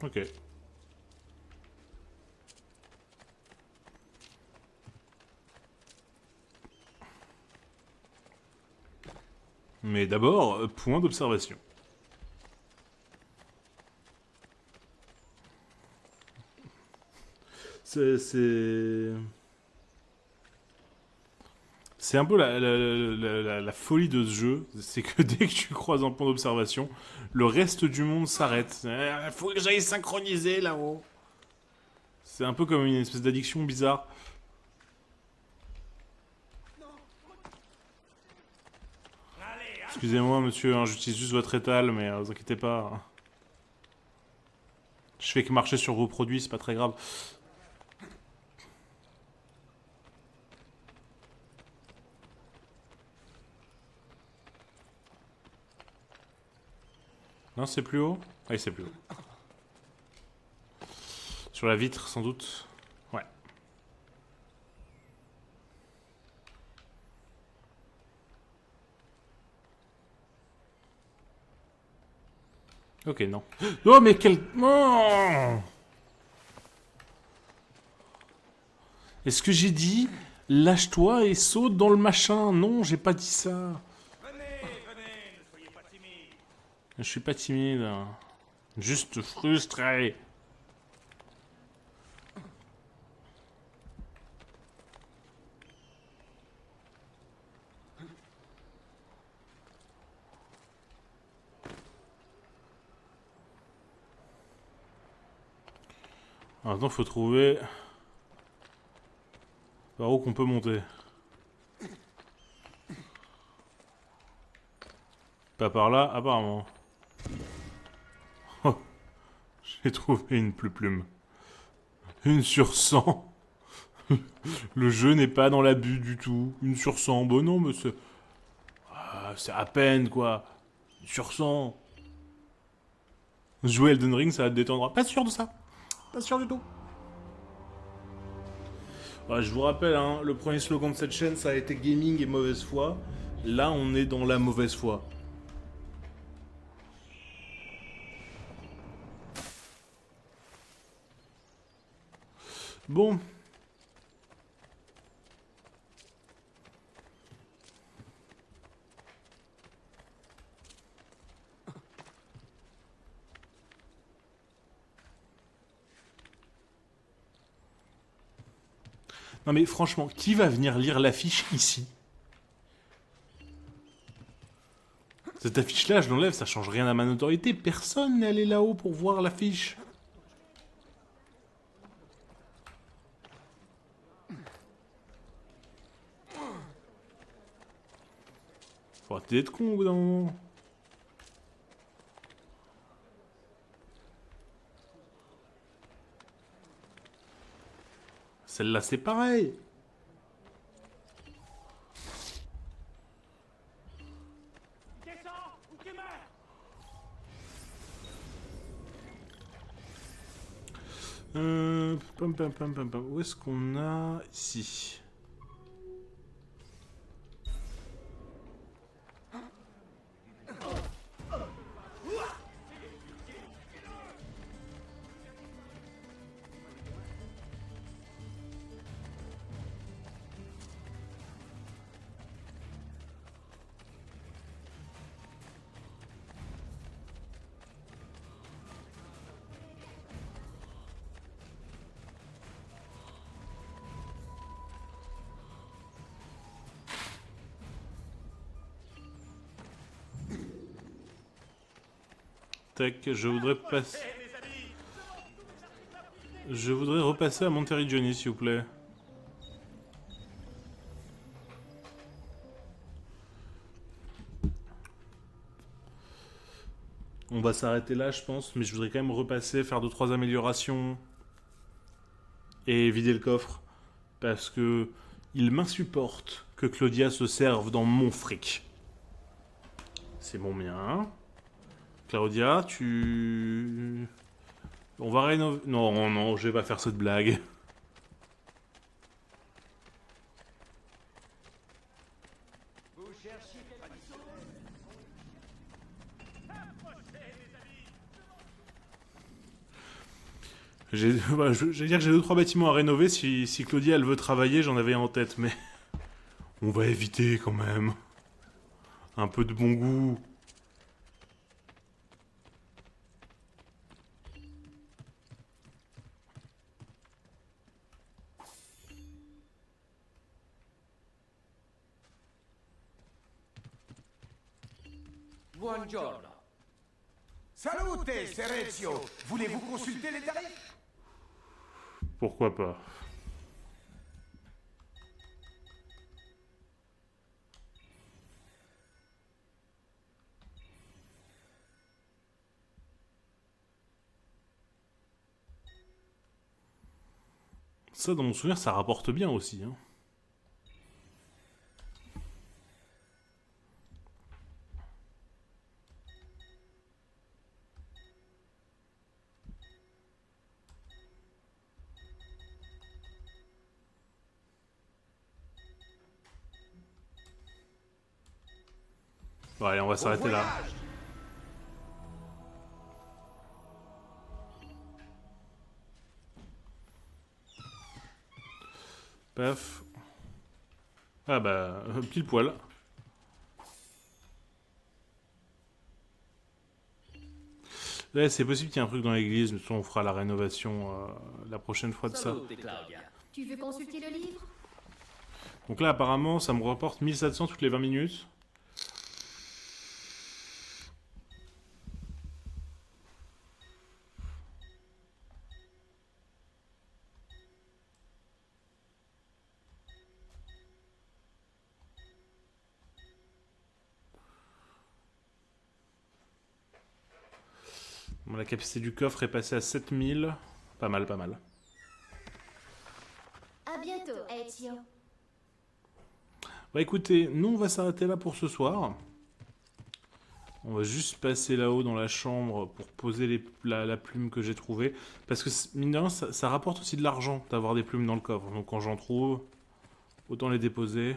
Ok. Mais d'abord, point d'observation. C'est un peu la folie de ce jeu, c'est que dès que tu croises un point d'observation, le reste du monde s'arrête. Faut que j'aille synchroniser là-haut. C'est un peu comme une espèce d'addiction bizarre. Excusez-moi monsieur, hein, j'utilise juste votre étal, mais vous inquiétez pas. Je fais que marcher sur vos produits, c'est pas très grave. Non, c'est plus haut? Ah oui, c'est plus haut. Sur la vitre, sans doute. Ouais. Ok, non. Oh, mais quel... Oh, est-ce que j'ai dit lâche-toi et saute dans le machin? Non, j'ai pas dit ça. Je suis pas timide. Hein. Juste frustré. Maintenant, faut trouver par où qu'on peut monter. Pas par là, apparemment. Oh, j'ai trouvé une plume. Une sur 100. Le jeu n'est pas dans l'abus du tout. Une sur 100. Bon non, mais c'est... Ah, c'est à peine, quoi. Une sur 100. Jouer Elden Ring, ça va te détendre. Pas sûr de ça. Pas sûr du tout. Ouais, je vous rappelle, hein, le premier slogan de cette chaîne, ça a été gaming et mauvaise foi. Là, on est dans la mauvaise foi. Bon. Non mais franchement, qui va venir lire l'affiche ici? Cette affiche-là, je l'enlève, ça change rien à ma notoriété. Personne n'est allé là-haut pour voir l'affiche. Faut arrêter d'être con au bout d'un moment. Celle-là, c'est pareil. Où est-ce qu'on a ici? Tac, je voudrais passer... Je voudrais repasser à Monteriggioni, s'il vous plaît. On va s'arrêter là, je pense, mais je voudrais quand même repasser, faire 2-3 améliorations et vider le coffre. Parce que il m'insupporte que Claudia se serve dans mon fric. C'est mon mien. Claudia, tu... On va rénover... Non, non, je vais pas faire cette blague. Bah, j'allais dire que j'ai 2-3 bâtiments à rénover. Si Claudia elle veut travailler, j'en avais un en tête, mais... On va éviter quand même. Un peu de bon goût. Buongiorno. Salute, Serezio. Voulez-vous consulter les tarifs? Pourquoi pas. Ça, dans mon souvenir, ça rapporte bien aussi, hein. Bon, allez, on va s'arrêter là. Paf. Ah bah, pile poil. Ouais, c'est possible qu'il y ait un truc dans l'église, mais on fera la rénovation la prochaine fois de ça. Tu veux consulter le livre? Donc là, apparemment, ça me rapporte 1700 toutes les 20 minutes. Bon, la capacité du coffre est passée à 7000. Pas mal, pas mal. À bientôt, Ezio. Bah écoutez, nous on va s'arrêter là pour ce soir. On va juste passer là-haut dans la chambre pour poser la plume que j'ai trouvée. Parce que, mine de rien, ça rapporte aussi de l'argent d'avoir des plumes dans le coffre. Donc quand j'en trouve, autant les déposer.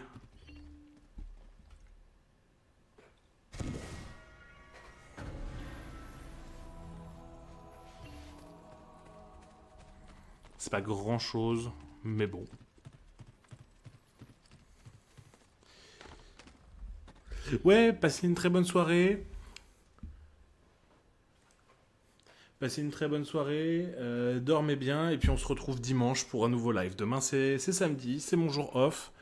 C'est pas grand-chose, mais bon. Ouais, passez une très bonne soirée. Passez une très bonne soirée, dormez bien, et puis on se retrouve dimanche pour un nouveau live. Demain c'est samedi, c'est mon jour off.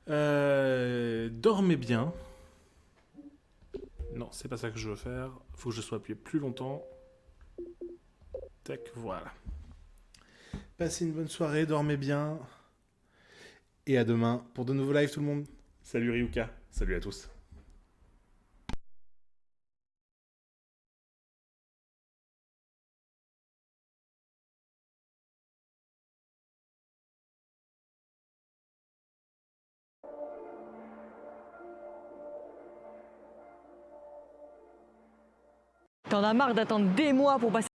Dormez bien. Non, c'est pas ça que je veux faire. Faut que je sois appuyé plus longtemps. Tac, voilà. Passez une bonne soirée, dormez bien. Et à demain pour de nouveaux lives tout le monde. Salut Ryuka, salut à tous. T'en as marre d'attendre des mois pour passer